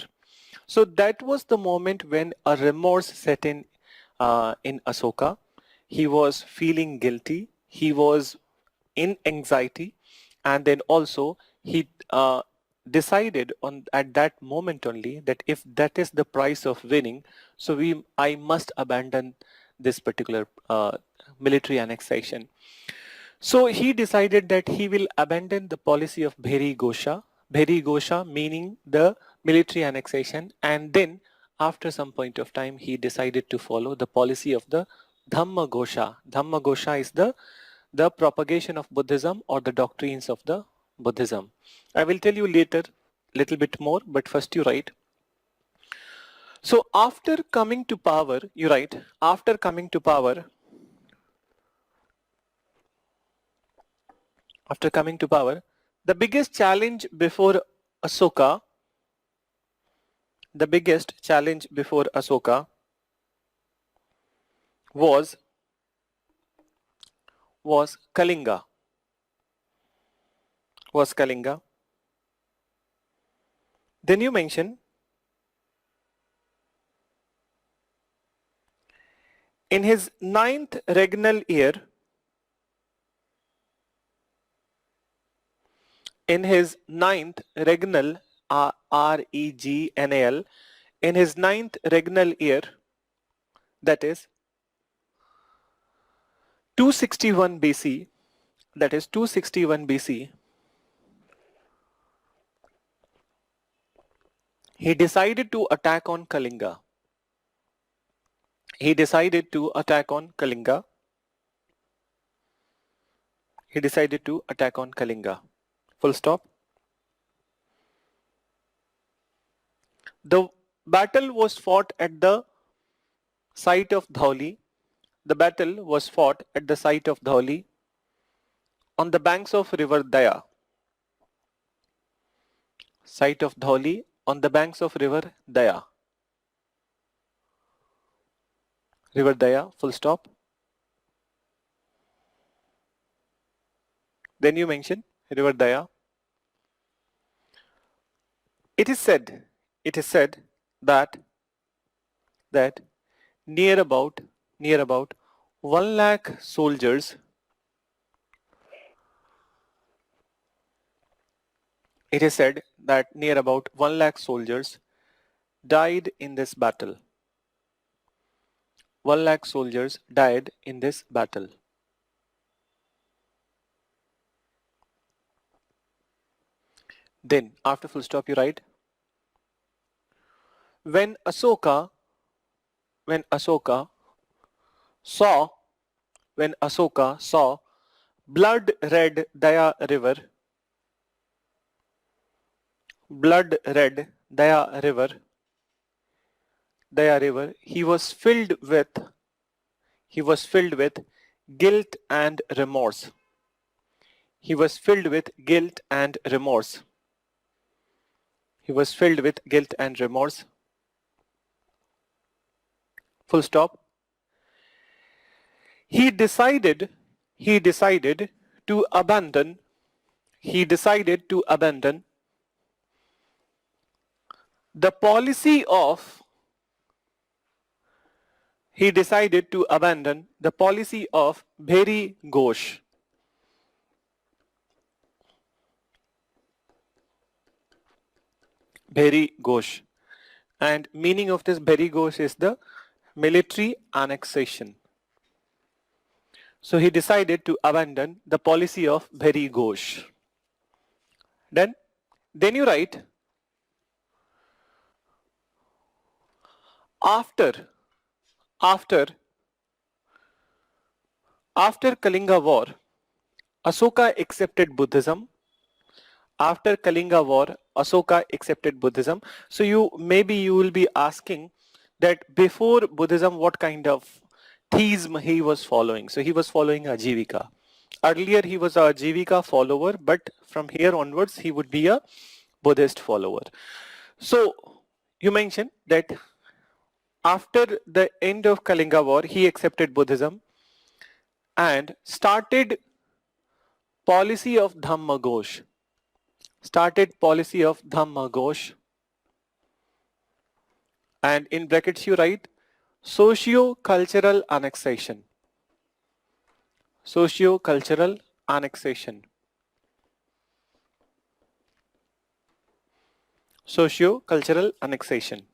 So that was the moment when a remorse set in Asoka. He was feeling guilty. He was in anxiety, and then also he decided on at that moment only that if that is the price of winning, so I must abandon this particular military annexation. So he decided that he will abandon the policy of Bheri Gosha meaning the military annexation, and then after some point of time he decided to follow the policy of the Dhamma Gosha. Dhamma Gosha is the propagation of Buddhism or the doctrines of the Buddhism. I will tell you later little bit more, but first you write. So after coming to power, you write, after coming to power, the biggest challenge before Asoka, the biggest challenge before Asoka was Kalinga. Then you mention in his ninth regnal year, in his ninth regnal, Regnal, in his ninth regnal year, that is 261 BC, that is 261 BC, he decided to attack on Kalinga. He decided to attack on Kalinga. He decided to attack on Kalinga. Full stop. The battle was fought at the site of Dhauli. The battle was fought at the site of Dhauli on the banks of river Daya. Site of Dhauli on the banks of river Daya. River Daya, full stop. Then you mention river Daya. It is said that near about 1 lakh soldiers, it is said that near about 1 lakh soldiers died in this battle. 1 lakh soldiers died in this battle. Then after full stop you write, when Asoka saw blood red Daya river, he was filled with guilt and remorse. He was filled with guilt and remorse. He was filled with guilt and remorse. Full stop. He decided to abandon the policy of he decided to abandon the policy of Bheri Ghosh. Bheri Ghosh. And meaning of this Bheri Ghosh is the military annexation. So he decided to abandon the policy of Bheri Ghosh. Then you write, after Kalinga War, Asoka accepted Buddhism. After Kalinga War, Asoka accepted Buddhism. So you will be asking that before Buddhism, what kind of theism he was following. So he was following Ajivika. Earlier he was a Ajivika follower, but from here onwards he would be a Buddhist follower. So you mentioned that after the end of Kalinga War, he accepted Buddhism and started policy of Dhamma Ghosh. And in brackets you write socio-cultural annexation. Socio-cultural annexation. Socio-cultural annexation.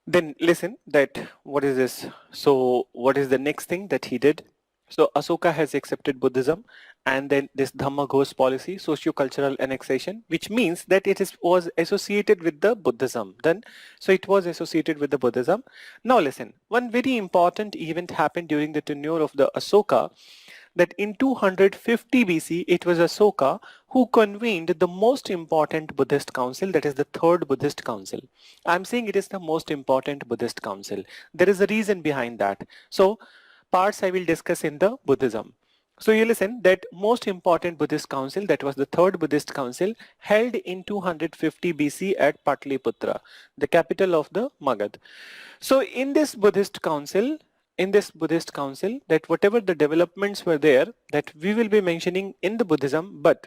Then listen that what is this? So what is the next thing that he did? So Asoka has accepted Buddhism and then this Dhamma Ghosh policy, socio-cultural annexation, which means that was associated with the Buddhism. So it was associated with the Buddhism. Now listen, one very important event happened during the tenure of the Asoka, that in 250 BC, it was Asoka who convened the most important Buddhist council, that is the third Buddhist council. I'm saying it is the most important Buddhist council. There is a reason behind that. So parts I will discuss in the Buddhism. So you listen, that most important Buddhist council, that was the third Buddhist council, held in 250 BC at Patliputra, the capital of the Magad. So in this Buddhist council, that whatever the developments were there, that we will be mentioning in the Buddhism, but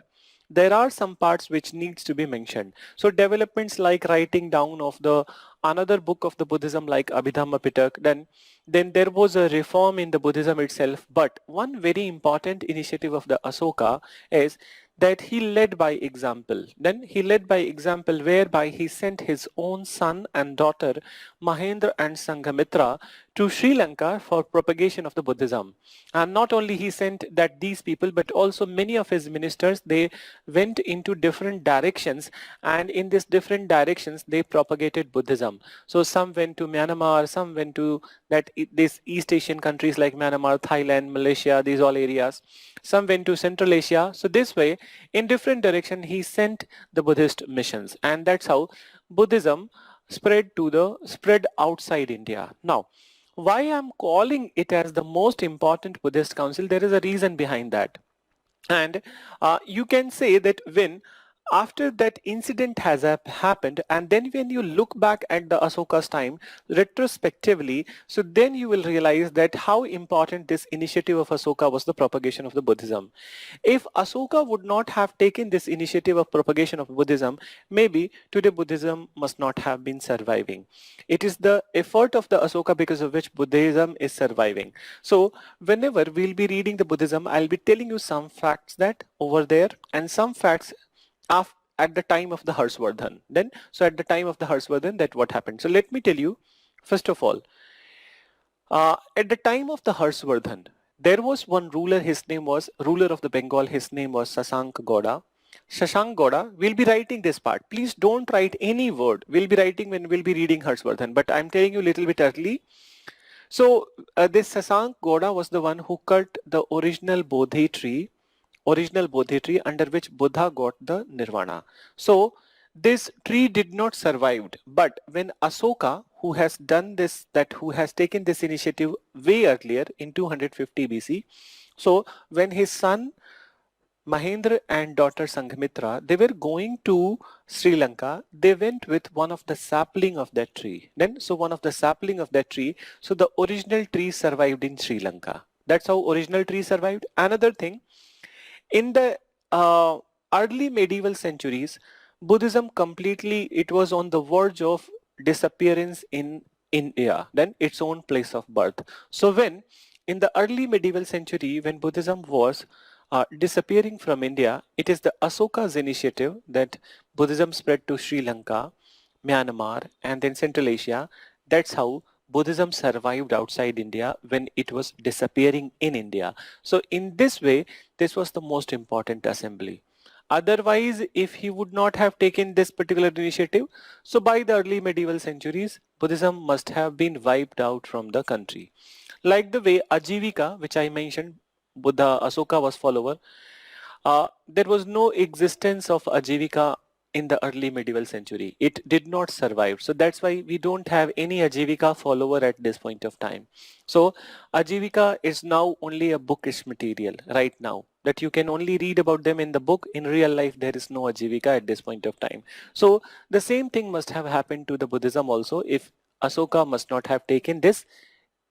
there are some parts which needs to be mentioned. So developments like writing down of the another book of the Buddhism like Abhidhamma Pitak, then there was a reform in the Buddhism itself. But one very important initiative of the Asoka is that he led by example. Then he led by example whereby he sent his own son and daughter Mahendra and Sanghamitra to Sri Lanka for propagation of the Buddhism. And not only he sent that these people, but also many of his ministers, they went into different directions, and in these different directions they propagated Buddhism. So some went to Myanmar, some went to these East Asian countries like Myanmar, Thailand, Malaysia, these all areas. Some went to Central Asia. So this way, in different direction, he sent the Buddhist missions, and that's how Buddhism spread outside India. Now, why I'm calling it as the most important Buddhist council, there is a reason behind that. And you can say that when after that incident has happened, and then when you look back at the Asoka's time retrospectively, so then you will realize that how important this initiative of Asoka was, the propagation of the Buddhism. If Asoka would not have taken this initiative of propagation of Buddhism, maybe today Buddhism must not have been surviving. It is the effort of the Asoka because of which Buddhism is surviving. So whenever we'll be reading the Buddhism, I'll be telling you some facts that over there and some facts at the time of the Harshvardhan. So at the time of the Harshvardhan, that what happened. So let me tell you, first of all, at the time of the Harshvardhan, there was one ruler, ruler of the Bengal, his name was Sasank Goda. Shashank Goda, we'll be writing this part. Please don't write any word. We'll be writing when we'll be reading Harshvardhan, but I'm telling you a little bit early. So this Sasank Goda was the one who cut the original Bodhi tree under which Buddha got the Nirvana. So this tree did not survive, but when Asoka, who has taken this initiative way earlier in 250 BC, so when his son Mahendra and daughter Sanghamitra, they were going to Sri Lanka, they went with one of the sapling of that tree. So the original tree survived in Sri Lanka. That's how original tree survived. Another thing, in the early medieval centuries, Buddhism completely, it was on the verge of disappearance in India, then its own place of birth. So when in the early medieval century, when Buddhism was disappearing from India, it is the Asoka's initiative that Buddhism spread to Sri Lanka, Myanmar, and then Central Asia. That's how Buddhism survived outside India when it was disappearing in India. So in this way, this was the most important assembly. Otherwise, if he would not have taken this particular initiative, so by the early medieval centuries, Buddhism must have been wiped out from the country. Like the way Ajivika, which I mentioned, Buddha Asoka was follower, there was no existence of Ajivika in the early medieval century. It did not survive. So that's why we don't have any Ajivika follower at this point of time. So Ajivika is now only a bookish material right now, that you can only read about them in the book. In real life, there is no Ajivika at this point of time. So the same thing must have happened to the Buddhism also if Asoka must not have taken this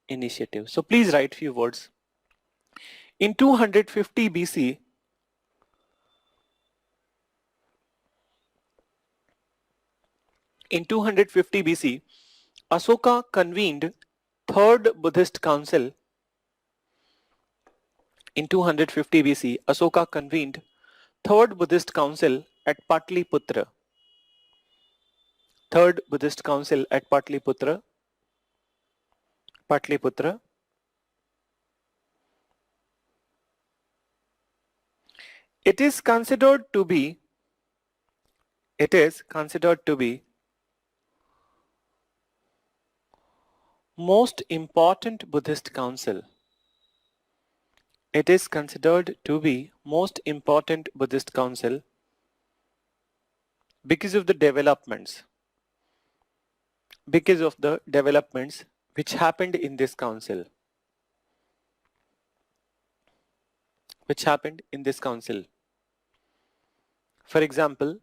initiative. So please write few words. In 250 BC, in 250 BC, Asoka convened Third Buddhist Council. In 250 BC, Asoka convened Third Buddhist Council at Patliputra. Third Buddhist Council at Patliputra. Patliputra. It is considered to be most important Buddhist council. It is considered to be most important Buddhist council because of the developments which happened in this council. For example,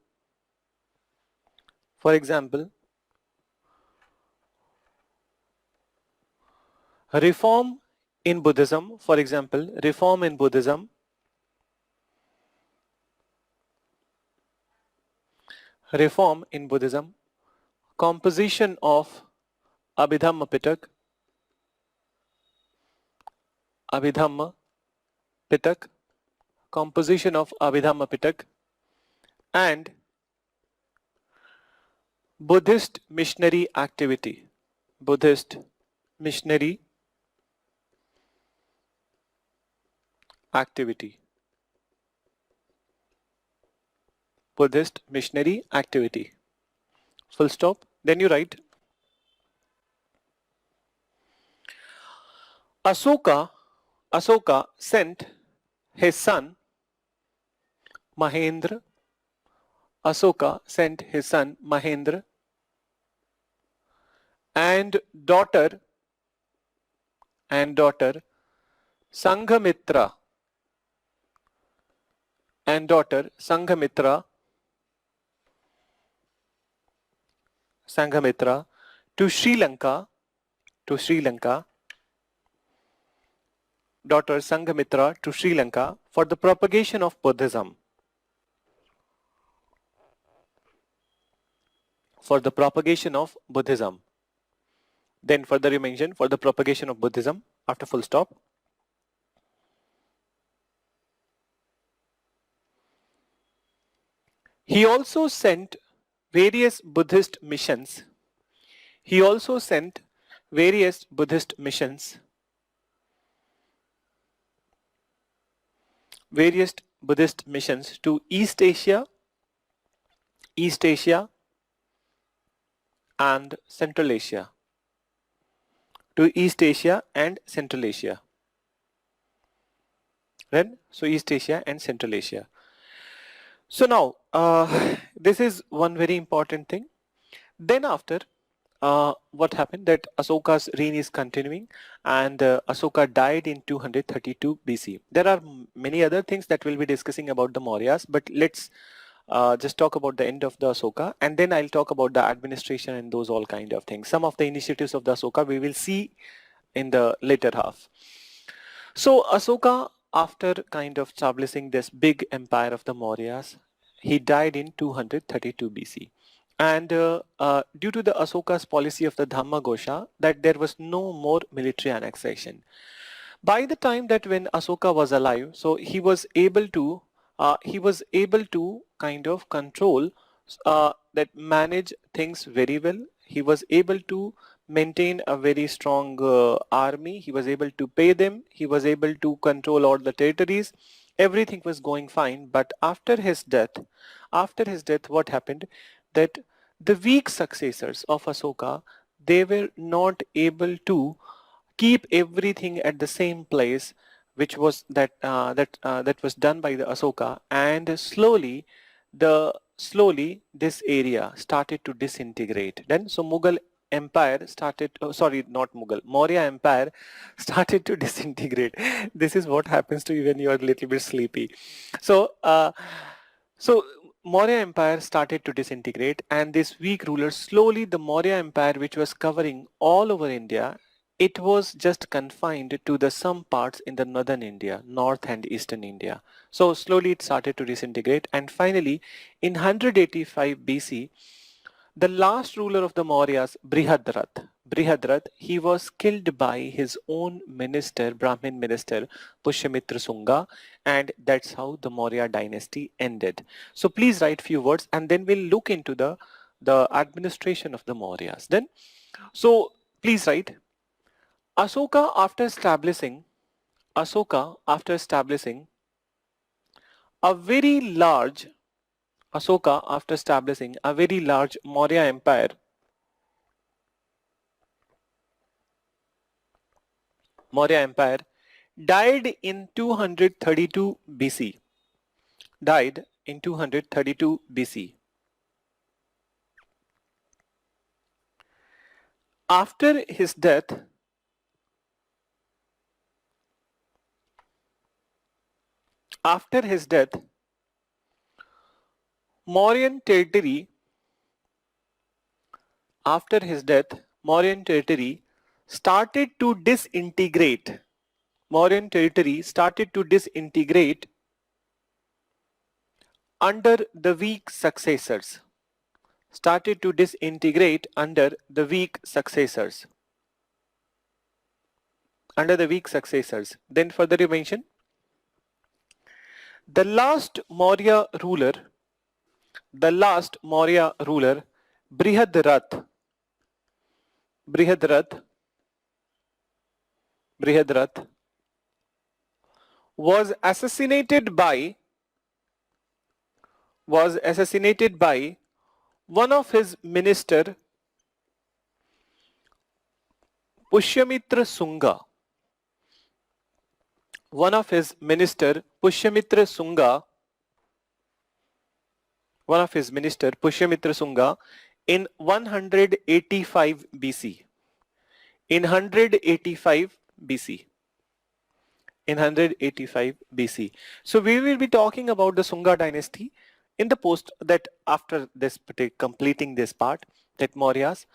reform in Buddhism, composition of Abhidhamma Pitak, composition of Abhidhamma Pitak, and Buddhist missionary activity. Buddhist missionary activity. Full stop. Then you write Asoka sent his son Mahendra. Asoka sent his son Mahendra and daughter Sanghamitra to Sri Lanka, daughter Sanghamitra to Sri Lanka for the propagation of Buddhism. Then further you mention for the propagation of Buddhism after full stop. He also sent various Buddhist missions. To East Asia and Central Asia. Right? So East Asia and Central Asia. So now, this is one very important thing. Then after, what happened that Asoka's reign is continuing and Asoka died in 232 BC. There are many other things that we'll be discussing about the Mauryas, but let's just talk about the end of the Asoka, and then I'll talk about the administration and those all kind of things. Some of the initiatives of the Asoka we will see in the later half. So Asoka, after kind of establishing this big empire of the Mauryas, He died in 232 BC. And due to the Asoka's policy of the Dhammagosha, that there was no more military annexation. By the time that when Asoka was alive, so he was able to kind of control that manage things very well. He was able to maintain a very strong army. He was able to pay them. He was able to control all the territories. Everything was going fine. But after his death, what happened? That the weak successors of Asoka, they were not able to keep everything at the same place, which was that was done by the Asoka, and slowly this area started to disintegrate. Then so Mughal Empire started, oh, sorry, not Mughal, Maurya Empire started to disintegrate. This is what happens to you when you are a little bit sleepy. So so Maurya Empire started to disintegrate, and this weak rulers, slowly the Maurya Empire, which was covering all over India, it was just confined to the some parts in the northern India, north and eastern India. So slowly it started to disintegrate, and finally in 185 BC, the last ruler of the Mauryas, Brihadrat, he was killed by his own minister, Brahmin minister, Pushyamitra Sunga, and that's how the Maurya dynasty ended. So please write few words, and then we'll look into the administration of the Mauryas. Then, so please write Asoka after establishing a very large Asoka after establishing a very large Maurya Empire died in 232 BC. Died in 232 BC. After his death, Mauryan territory, after his death, Mauryan territory started to disintegrate. Mauryan territory started to disintegrate under the weak successors. Started to disintegrate under the weak successors. Under the weak successors. Then further you mention, the last Maurya ruler, Brihadrat, was assassinated by one of his minister, Pushyamitra Sunga. One of his minister, Pushyamitra Sunga, in 185 BC. In 185 BC. In 185 BC. So we will be talking about the Sunga dynasty in the post that after this completing this part, that Mauryas.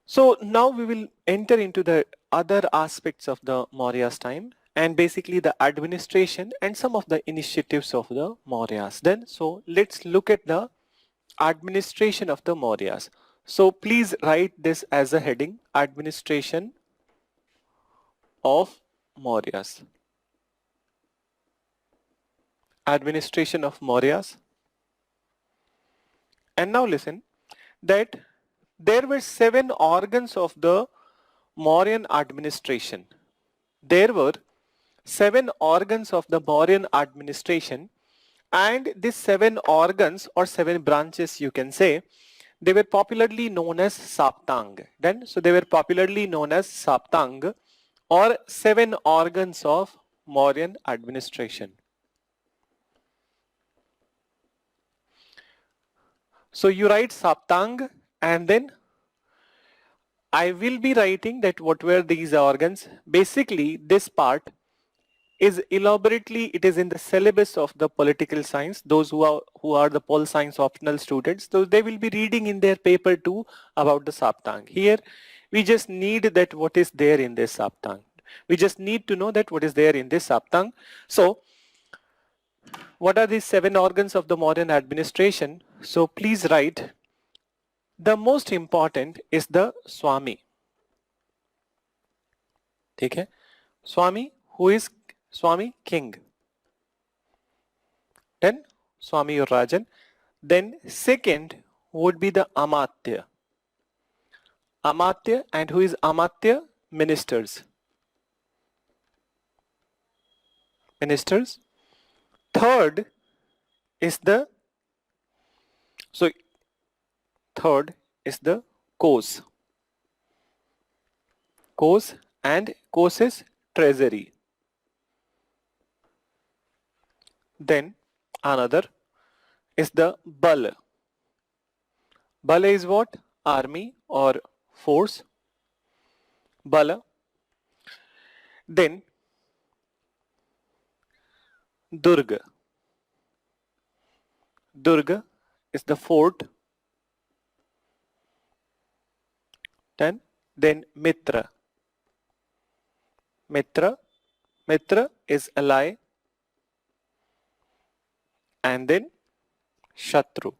So now we will enter into the other aspects of the Mauryas time, and basically the administration and some of the initiatives of the Mauryas. Then, so let's look at the administration of the Mauryas. So please write this as a heading, administration of Mauryas. Administration of Mauryas. And now listen, that there were 7 organs of the Mauryan administration. There were 7 organs of the Mauryan administration, and these 7 organs or 7 branches, you can say, they were popularly known as Saptang. Then, so they were popularly known as Saptang, or 7 organs of Mauryan administration. So you write Saptang, and then I will be writing that what were these organs. Basically, this part is elaborately, it is in the syllabus of the political science. Those who are the pol science optional students, so they will be reading in their paper too about the Saptang. Here, we just need that what is there in this Saptang. We just need to know that what is there in this Saptang. So, what are these 7 organs of the modern administration? So please write, the most important is the Swami. Okay? Swami, who is Swami? King. Then Swami or Rajan. Then second would be the Amatya. Amatya, and who is Amatya? Ministers. Ministers. Third is the, so third is the Kos. Kos, and Kos is treasury. Then another is the Bal. Bal is what? Army or force. Bala. Then Durga. Durga is the fort. Then Mitra. Mitra. Mitra is ally. And then Shatru.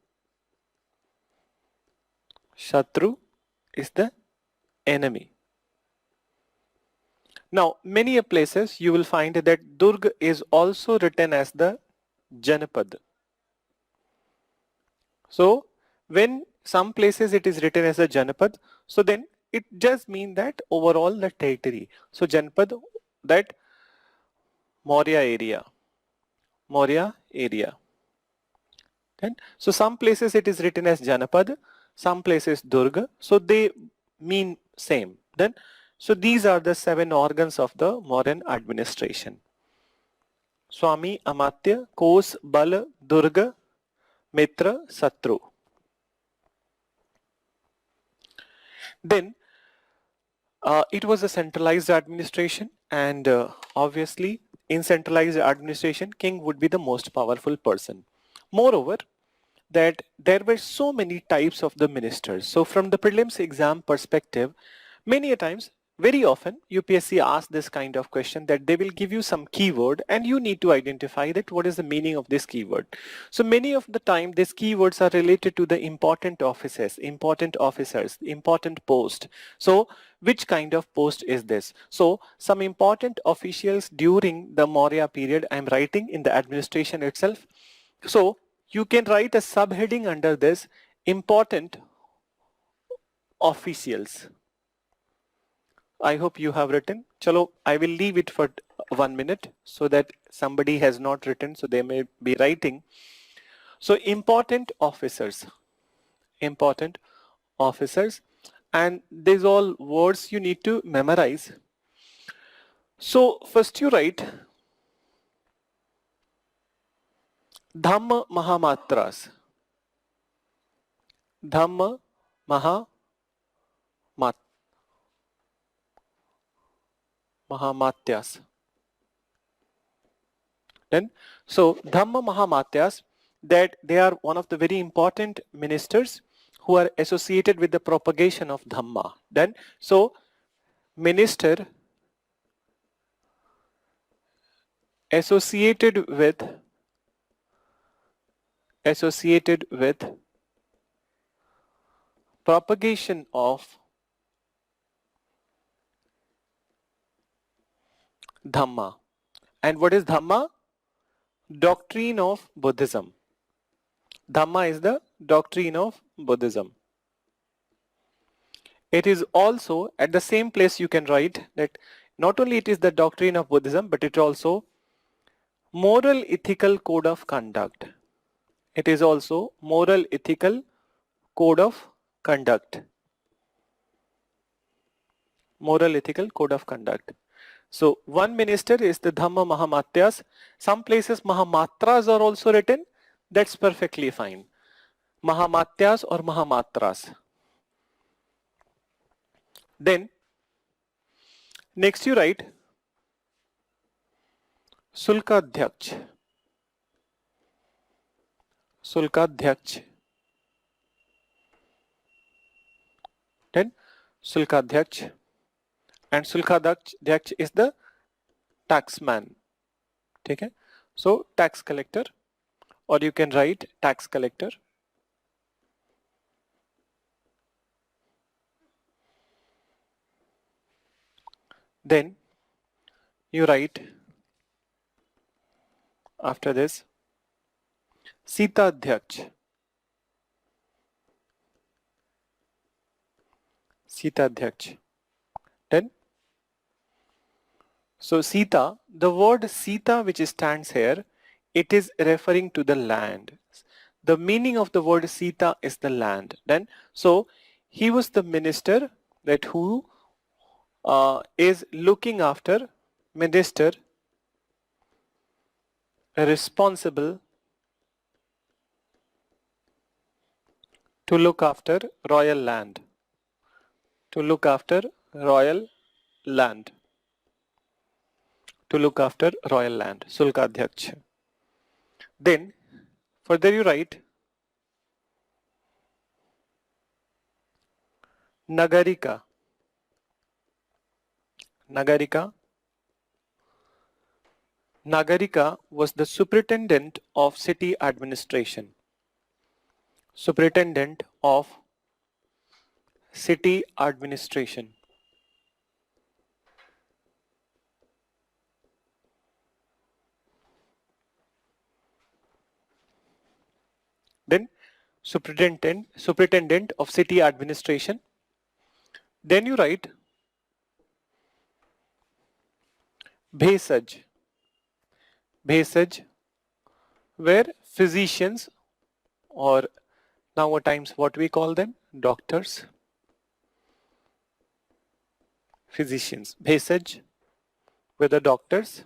Shatru is the enemy. Now, many places you will find that Durg is also written as the Janapad. So, when some places it is written as a Janapad, so then it just means that overall the territory. So, Janapad, that Maurya area. Maurya area. Then, so some places it is written as Janapad, some places Durga, so they mean same. Then, so these are the 7 organs of the modern administration. Swami, Amatya, Kos, Bal, Durga, Mitra, Satru. Then it was a centralized administration, and obviously in centralized administration, king would be the most powerful person. Moreover, that there were so many types of the ministers. So from the prelims exam perspective, many a times, very often, UPSC asks this kind of question that they will give you some keyword and you need to identify that what is the meaning of this keyword. So many of the time, these keywords are related to the important offices, important post. So which kind of post is this? So some important officials during the Maurya period, I'm writing in the administration itself. So you can write a subheading under this, important officials. I hope you have written. Chalo, I will leave it for 1 minute so that somebody has not written, so they may be writing. So important officers, and these all words you need to memorize. So first you write Dhamma Mahamatras. Dhamma Mahamatyas. Then, so Dhamma Mahamatyas, that they are one of the very important ministers who are associated with the propagation of Dhamma. Then, so minister associated with propagation of Dhamma. And what is Dhamma? Doctrine of Buddhism. Dhamma is the doctrine of Buddhism. It is also at the same place you can write that not only it is the doctrine of Buddhism, but it also moral ethical code of conduct. It is also moral ethical code of conduct. Moral ethical code of conduct. So one minister is the Dhamma Mahamatyas. Some places Mahamatras are also written. That's perfectly fine. Mahamatyas or Mahamatras. Then next you write Sulkadhyaksh. Sulkadhyaksh. Then Sulkadhyaksh. And Sulkadhyaksh is the taxman. Okay? So tax collector, or you can write tax collector. Then you write after this Sita Adhyaksh. Sita Adhyaksh. Then so Sita, the word Sita which stands here, it is referring to the land. The meaning of the word Sita is the land. Then so he was the minister that who is looking after, minister responsible to look after royal land. To look after royal land. To look after royal land. Sulkadhyaksh. Then further you write Nagarika. Nagarika. Nagarika was the superintendent of city administration. Superintendent of city administration. Then superintendent of city administration. Then you write Bhesaj. Bhesaj, where physicians, or now at times what we call them, doctors. Physicians. Bhesaj, were the doctors.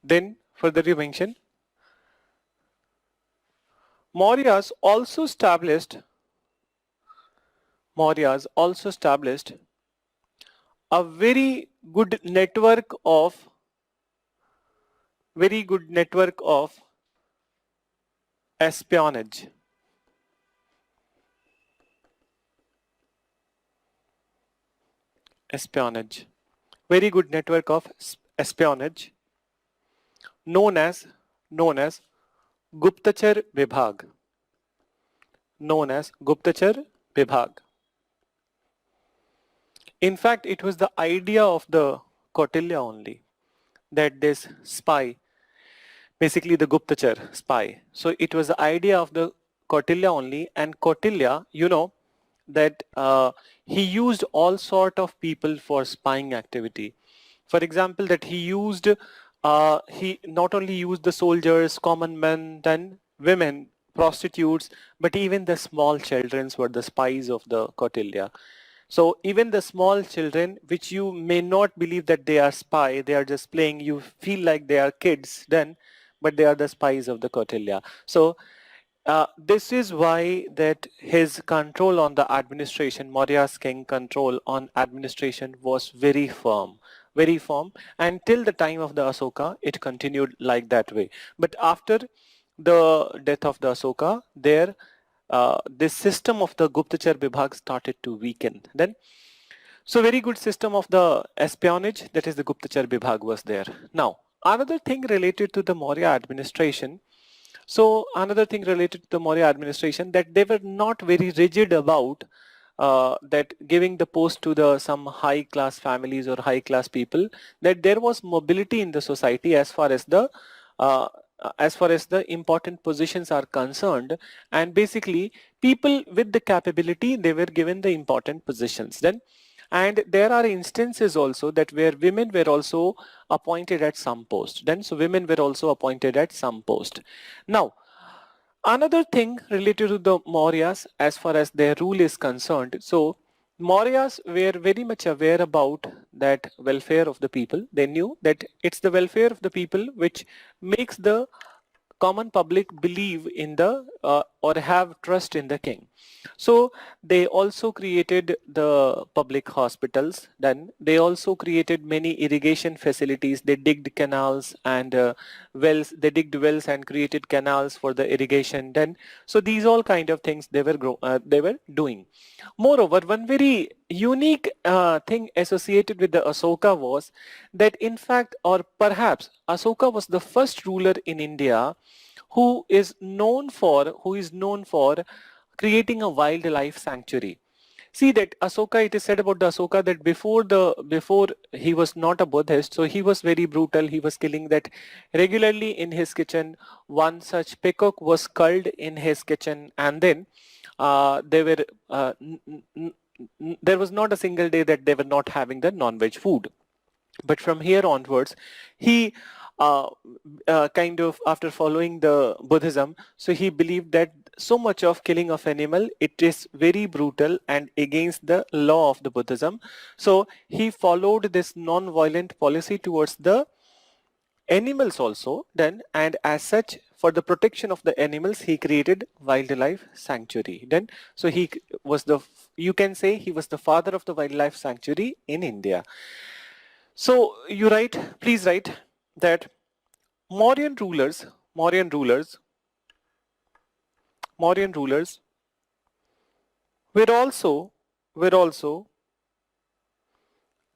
Then further you mention Mauryas also established a very good network of espionage. Espionage. Very good network of espionage known as Guptachar Vibhag. Known as Guptachar Vibhag. In fact, it was the idea of the Kautilya only that this spy, basically the Guptachar spy. So it was the idea of the Kautilya only, and Kautilya, you know, that he used all sort of people for spying activity. For example, that he not only used the soldiers, common men, then women, prostitutes, but even the small children were the spies of the Kautilya. So even the small children, which you may not believe that they are spy, they are just playing, you feel like they are kids then, but they are the spies of the Kautilya. So this is why that his control on the administration, Maurya's king control on administration was very firm, and till the time of the Asoka, it continued like that way. But after the death of the Asoka, this system of the Guptachar Vibhag started to weaken. Then, so very good system of the espionage, that is the Guptachar Vibhag was there. Now, another thing related to the Maurya administration, that they were not very rigid about that giving the post to the some high class families or high class people, that there was mobility in the society as far as the important positions are concerned, and basically people with the capability, they were given the important positions then. And there are instances also that where women were also appointed at some post then, so women were also appointed at some post. Now another thing related to the Mauryas as far as their rule is concerned, so Mauryas were very much aware about that welfare of the people. They knew that it's the welfare of the people which makes the common public believe in the or have trust in the king. So they also created the public hospitals. Then they also created many irrigation facilities. They digged canals and wells. They digged wells and created canals for the irrigation. Then so these all kind of things they were doing. Moreover, one very unique thing associated with the Ashoka was that in fact, or perhaps Ashoka was the first ruler in India who is known for creating a wildlife sanctuary. See that Ashoka, it is said about the Ashoka that before he was not a Buddhist, so he was very brutal. He was killing that regularly in his kitchen. One such peacock was culled in his kitchen, and then they were there was not a single day that they were not having the non-veg food. But from here onwards, he uh, kind of after following the Buddhism, so he believed that so much of killing of animal, it is very brutal and against the law of the Buddhism. So he followed this non-violent policy towards the animals also then, and as such for the protection of the animals he created wildlife sanctuary then. So was the, you can say he was the father of the wildlife sanctuary in India. So you write, please write that Mauryan rulers, Mauryan rulers, Mauryan rulers were also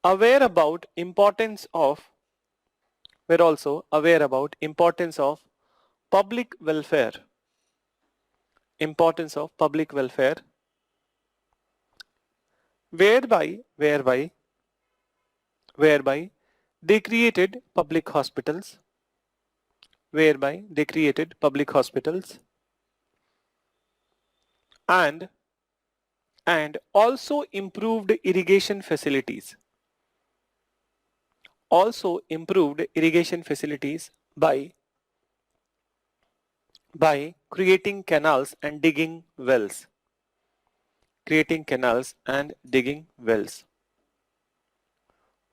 aware about importance of were also aware about importance of public welfare, importance of public welfare, whereby they created public hospitals, whereby they created public hospitals and also improved irrigation facilities, also improved irrigation facilities by creating canals and digging wells, creating canals and digging wells.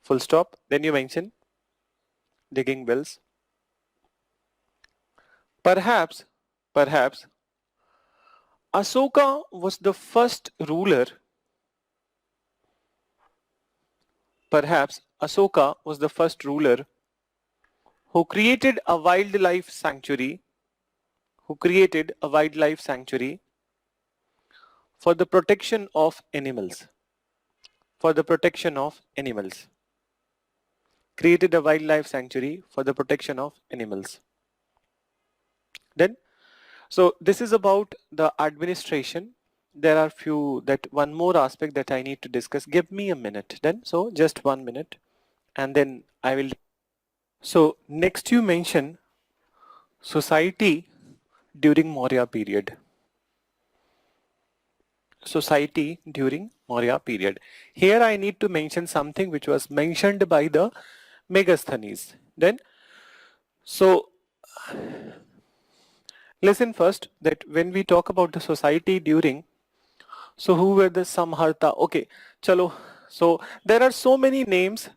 Full stop. Then you mention digging wells. Perhaps Ashoka was the first ruler. Perhaps Ashoka was the first ruler who created a wildlife sanctuary, who created a wildlife sanctuary for the protection of animals, for the protection of animals, created a wildlife sanctuary for the protection of animals. Then, so this is about the administration. There are one more aspect that I need to discuss. Give me a minute then. So just 1 minute and then I will. So next you mention society during Maurya period. Society during Maurya period. Here I need to mention something which was mentioned by the Megasthenes. Then, so listen first that when we talk about the society during, so who were the Samharta? Okay, chalo. So there are so many names.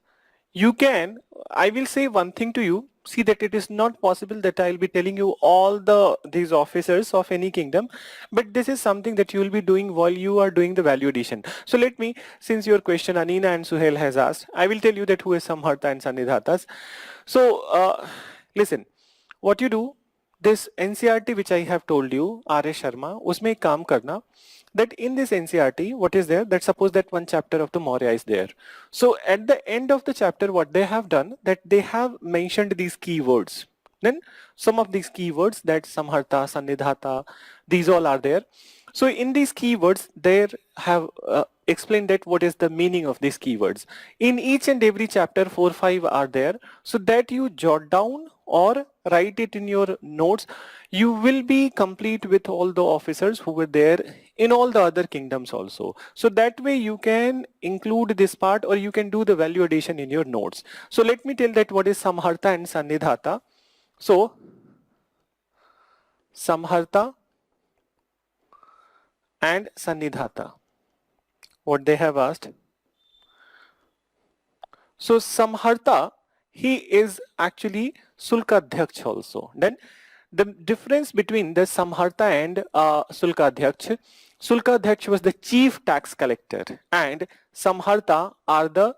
I will say one thing to you. See that it is not possible that I'll be telling you all these officers of any kingdom, but this is something that you will be doing while you are doing the value addition. So let me, since your question Anina and Suhail has asked, I will tell you that who is Samharta and Sannidhatas. So listen, what you do, this NCRT which I have told you, R.A. Sharma, usme ek kaam karna, that in this NCRT, what is there, that suppose that one chapter of the Maurya is there. So at the end of the chapter, what they have done, that they have mentioned these keywords. Then some of these keywords, that Samharta, Sannidhata, these all are there. So in these keywords, they have explained that what is the meaning of these keywords. In each and every chapter, 4-5 are there. So that you jot down or write it in your notes. You will be complete with all the officers who were there in all the other kingdoms also. So that way you can include this part or you can do the value addition in your notes. So let me tell that what is Samharta and Sannidhata. So Samharta and Sannidhata, what they have asked. So Samharta, he is actually Sulkadhyaksh also. Then the difference between the Samharta and Sulkadhyaksh was the chief tax collector and Samharta are the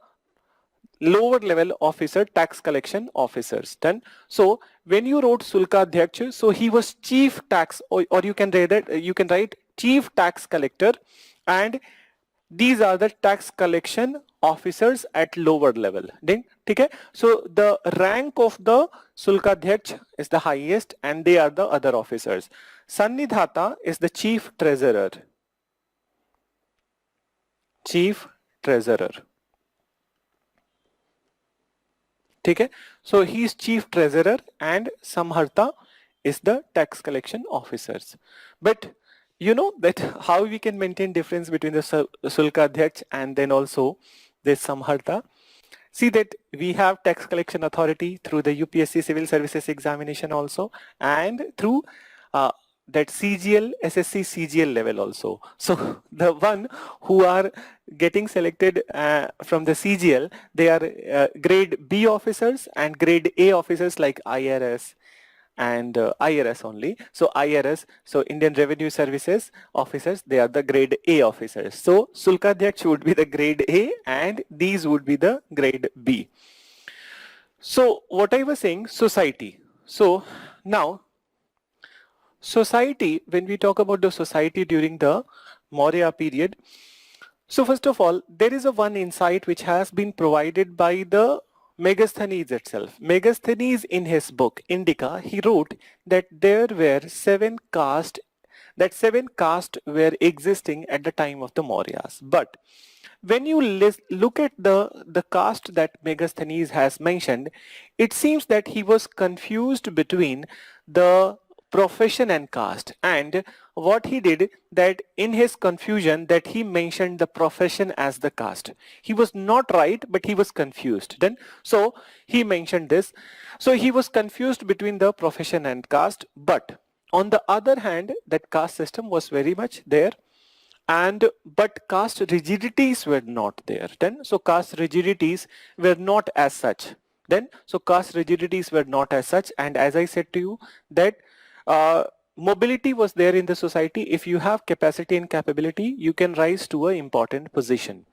lower level officer, tax collection officers. Then, so when you wrote Sulkadhyaksh, so he was chief tax, or you can write that, you can write chief tax collector, and these are the tax collection officers at lower level. Then, okay? So the rank of the Sulkadhyaksh is the highest, and they are the other officers. Sannidhata is the chief treasurer. Chief treasurer. Okay, so he is chief treasurer and Samharta is the tax collection officers. But you know that how we can maintain difference between the Sulkadhyaksh and then also this Samharta. See that we have tax collection authority through the UPSC civil services examination also, and through uh, that CGL, SSC CGL level also. So the one who are getting selected from the CGL, they are grade B officers and grade A officers like IRS and IRS only. So IRS, so Indian Revenue Services officers, they are the grade A officers. So Sulkadhyaksh would be the grade A and these would be the grade B. So what I was saying, society. So now society, when we talk about the society during the Maurya period, so first of all, there is a one insight which has been provided by the Megasthenes itself. Megasthenes in his book Indica, he wrote that there were seven castes were existing at the time of the Mauryas. But when you look at the caste that Megasthenes has mentioned, it seems that he was confused between the profession and caste, and what he did that in his confusion that he mentioned the profession as the caste. He was not right, but he was confused then, so he mentioned this. So he was confused between the profession and caste, but on the other hand that caste system was very much there, and but caste rigidities were not there then. So caste rigidities were not as such then. So caste rigidities were not as such, and as I said to you that mobility was there in the society. If you have capacity and capability, you can rise to an important position.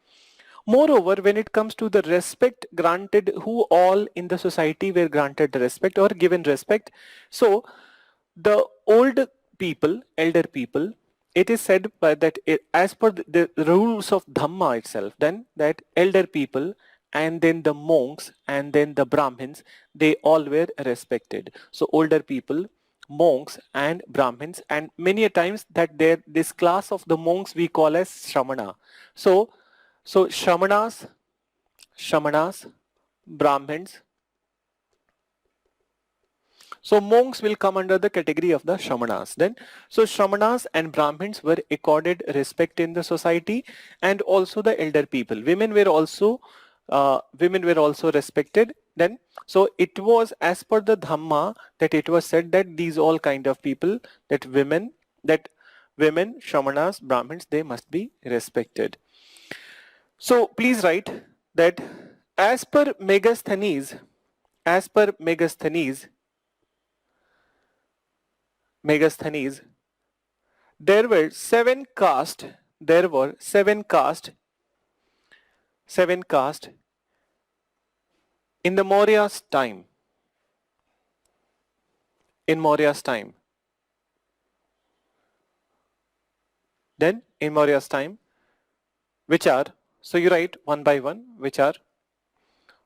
Moreover, when it comes to the respect granted, who all in the society were granted respect or given respect, so the old people, elder people, it is said by that as per the rules of Dhamma itself, then that elder people and then the monks and then the Brahmins, they all were respected. So older people, monks and Brahmins, and many a times that this class of the monks we call as Shramana. So Shamanas, Brahmins, so monks will come under the category of the Shamanas then. So Shamanas and Brahmins were accorded respect in the society, and also the elder people. Women were also respected then. So it was as per the Dhamma that it was said that these all kind of people, that women, Shamanas, Brahmins, they must be respected. So please write that as per Megasthenes, Megasthenes, there were seven caste in the Maurya's time. In Maurya's time. Then in Maurya's time, which are, so you write one by one, which are,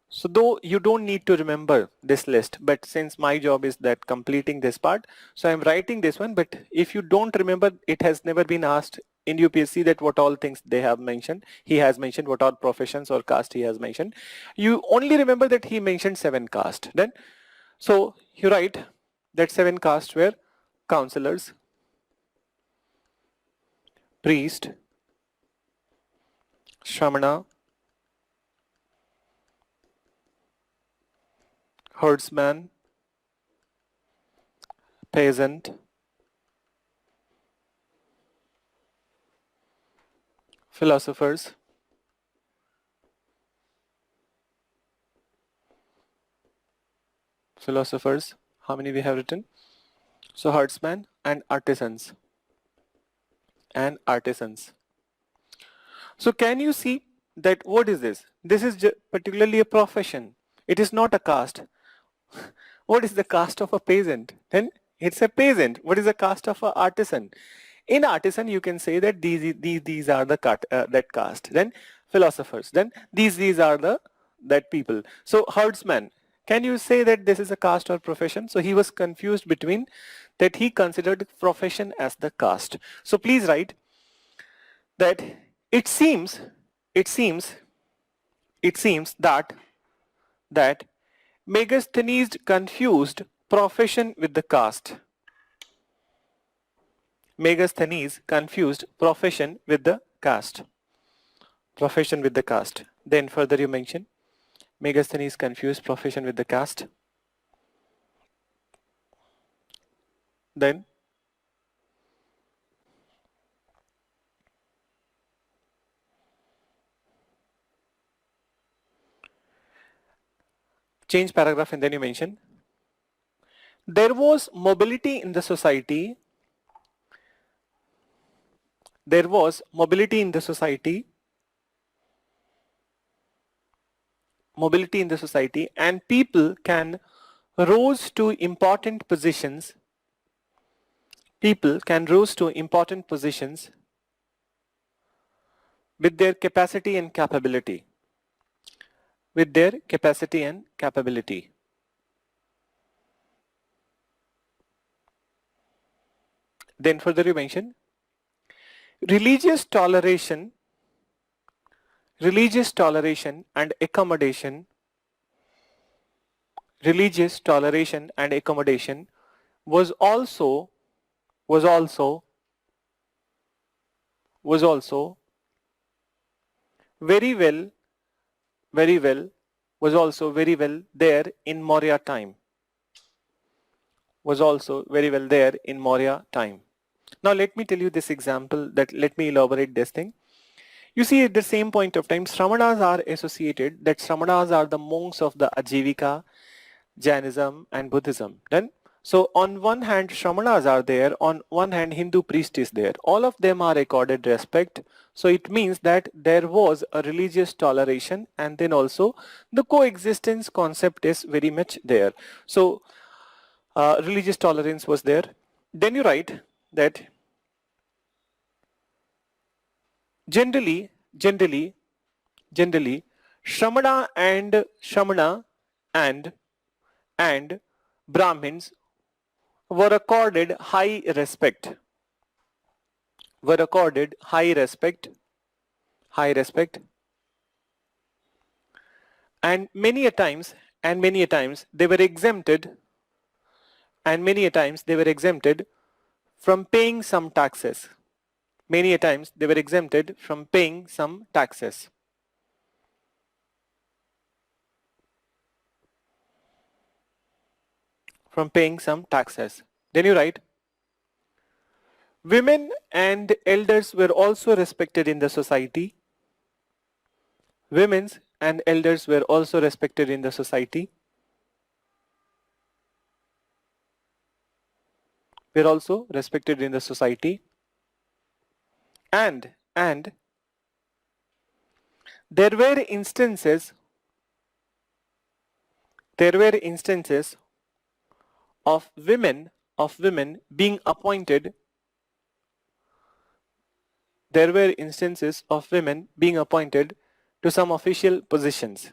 so though you don't need to remember this list, but since my job is that completing this part, so I'm writing this one, but if you don't remember, it has never been asked in UPSC that what all things they have mentioned, he has mentioned what all professions or caste he has mentioned. You only remember that he mentioned seven caste. Then, so you write that seven castes were counselors, priest, Shramana, herdsman, peasant, philosophers, how many we have written? So herdsmen and artisans. And artisans. So can you see that what is this? This is particularly a profession. It is not a caste. What is the caste of a peasant? Then it's a peasant. What is the caste of an artisan? In artisan, you can say that these are the that caste. Then philosophers. Then these are the that people. So herdsman. Can you say that this is a caste or profession? So he was confused between that he considered profession as the caste. So please write that it seems it seems it seems that Megasthenes confused profession with the caste. Megasthenes confused profession with the caste. Profession with the caste. Then further you mention Megasthenes confused profession with the caste. Then change paragraph and then you mention there was mobility in the society. There was mobility in the society. Mobility in the society and people can rose to important positions. People can rose to important positions with their capacity and capability. With their capacity and capability. Then further you mention religious toleration and accommodation. Religious toleration and accommodation was also very well was also very well there in Maurya time. Was also very well there in Maurya time. Now let me tell you this example, that let me elaborate this thing. You see, at the same point of time, Sramanas are associated, that Sramanas are the monks of the Ajivika, Jainism and Buddhism. Then, so on one hand Sramanas are there, on one hand Hindu priest is there. All of them are accorded respect. So it means that there was a religious toleration and then also the coexistence concept is very much there. So religious tolerance was there. Then you write that generally Shramana and Brahmins were accorded high respect. And many a times they were exempted from paying some taxes. Many a times they were exempted from paying some taxes. Then you write, women and elders were also respected in the society. Women and elders were also respected in the society. Were also respected in the society. And there were instances of women being appointed. There were instances of women being appointed to some official positions.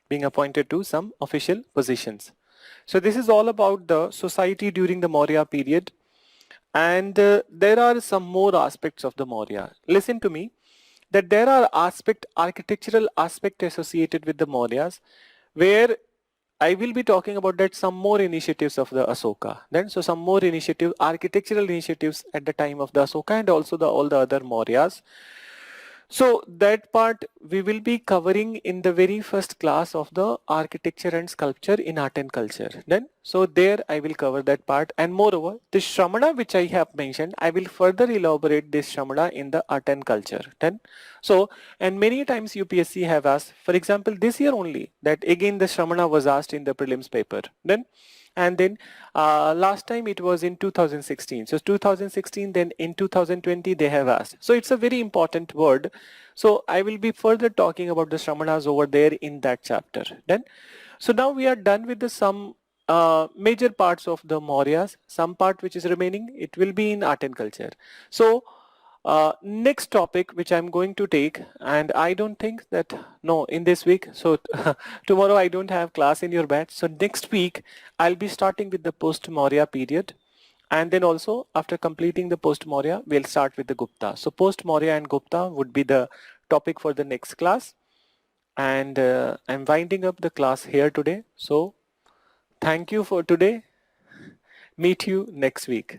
Being appointed to some official positions. So this is all about the society during the Maurya period. And there are some more aspects of the Maurya. Listen to me, that there are architectural aspect associated with the Mauryas, where I will be talking about that some more initiatives of the Asoka. Then so some more architectural initiatives at the time of the Asoka and also all the other Mauryas. So that part we will be covering in the very first class of the architecture and sculpture in art and culture. Then, so there I will cover that part, and moreover, the Shramana which I have mentioned, I will further elaborate this Shramana in the art and culture. Then, so and many times UPSC have asked, for example, this year only, that again the Shramana was asked in the prelims paper. Then and then last time it was in 2016, so 2016, then in 2020 they have asked, so it's a very important word. So I will be further talking about the Shramanas over there in that chapter. Then so now we are done with the some major parts of the Mauryas. Some part which is remaining, it will be in art and culture. So next topic which I'm going to take, and I don't think that, no, in this week, so tomorrow I don't have class in your batch. So next week I'll be starting with the post-Maurya period. And then also after completing the post-Maurya, we'll start with the Gupta. So post-Maurya and Gupta would be the topic for the next class. And I'm winding up the class here today. So thank you for today. Meet you next week.